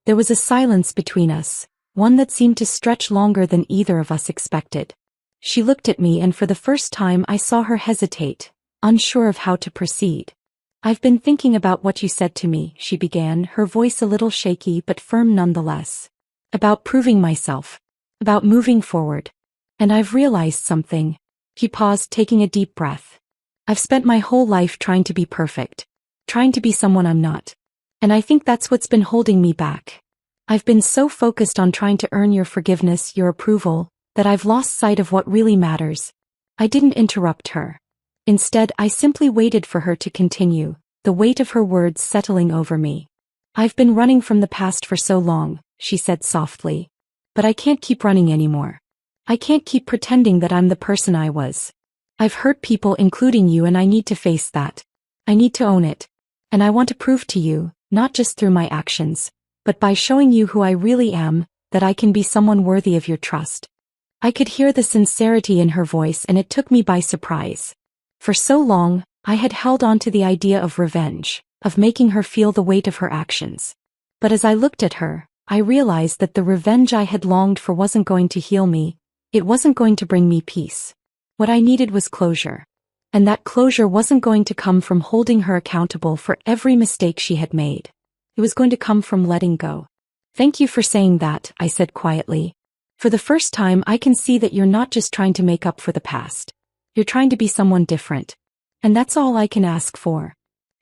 There was a silence between us, one that seemed to stretch longer than either of us expected. She looked at me, and for the first time I saw her hesitate, unsure of how to proceed. "I've been thinking about what you said to me," she began, her voice a little shaky but firm nonetheless. "About proving myself. About moving forward. And I've realized something." He paused, taking a deep breath. "I've spent my whole life trying to be perfect. Trying to be someone I'm not. And I think that's what's been holding me back. I've been so focused on trying to earn your forgiveness, your approval, that I've lost sight of what really matters." I didn't interrupt her. Instead, I simply waited for her to continue, the weight of her words settling over me. "I've been running from the past for so long," she said softly. "But I can't keep running anymore. I can't keep pretending that I'm the person I was. I've hurt people, including you, and I need to face that. I need to own it. And I want to prove to you, not just through my actions, but by showing you who I really am, that I can be someone worthy of your trust." I could hear the sincerity in her voice, and it took me by surprise. For so long, I had held on to the idea of revenge, of making her feel the weight of her actions. But as I looked at her, I realized that the revenge I had longed for wasn't going to heal me. It wasn't going to bring me peace. What I needed was closure. And that closure wasn't going to come from holding her accountable for every mistake she had made. It was going to come from letting go. "Thank you for saying that," I said quietly. "For the first time, I can see that you're not just trying to make up for the past. You're trying to be someone different. And that's all I can ask for."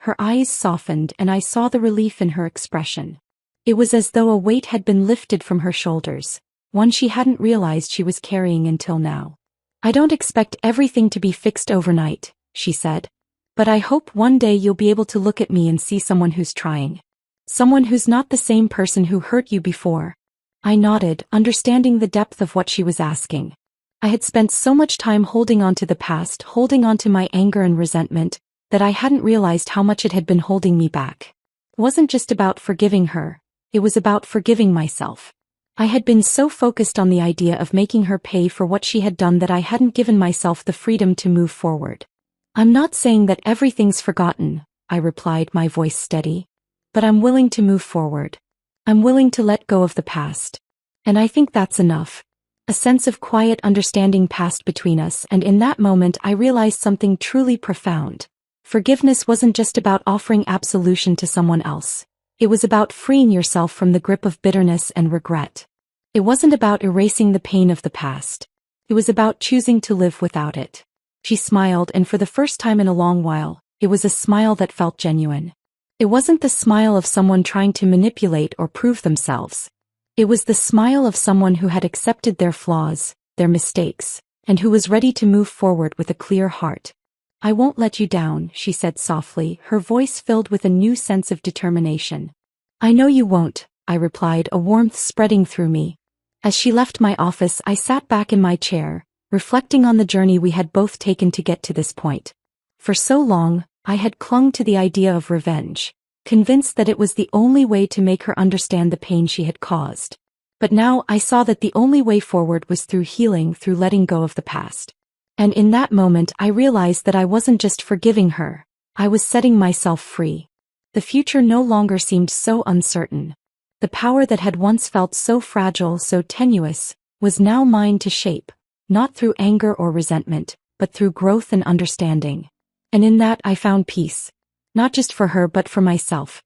Her eyes softened, and I saw the relief in her expression. It was as though a weight had been lifted from her shoulders, one she hadn't realized she was carrying until now. "I don't expect everything to be fixed overnight," she said. "But I hope one day you'll be able to look at me and see someone who's trying. Someone who's not the same person who hurt you before." I nodded, understanding the depth of what she was asking. I had spent so much time holding on to the past, holding on to my anger and resentment, that I hadn't realized how much it had been holding me back. It wasn't just about forgiving her, it was about forgiving myself. I had been so focused on the idea of making her pay for what she had done that I hadn't given myself the freedom to move forward. "I'm not saying that everything's forgotten," I replied, my voice steady. "But I'm willing to move forward. I'm willing to let go of the past. And I think that's enough." A sense of quiet understanding passed between us, and in that moment I realized something truly profound. Forgiveness wasn't just about offering absolution to someone else. It was about freeing yourself from the grip of bitterness and regret. It wasn't about erasing the pain of the past. It was about choosing to live without it. She smiled, and for the first time in a long while, it was a smile that felt genuine. It wasn't the smile of someone trying to manipulate or prove themselves. It was the smile of someone who had accepted their flaws, their mistakes, and who was ready to move forward with a clear heart. "I won't let you down," she said softly, her voice filled with a new sense of determination. "I know you won't," I replied, a warmth spreading through me. As she left my office, I sat back in my chair, reflecting on the journey we had both taken to get to this point. For so long, I had clung to the idea of revenge, convinced that it was the only way to make her understand the pain she had caused. But now I saw that the only way forward was through healing, through letting go of the past. And in that moment I realized that I wasn't just forgiving her, I was setting myself free. The future no longer seemed so uncertain. The power that had once felt so fragile, so tenuous, was now mine to shape, not through anger or resentment, but through growth and understanding. And in that I found peace. Not just for her but for myself,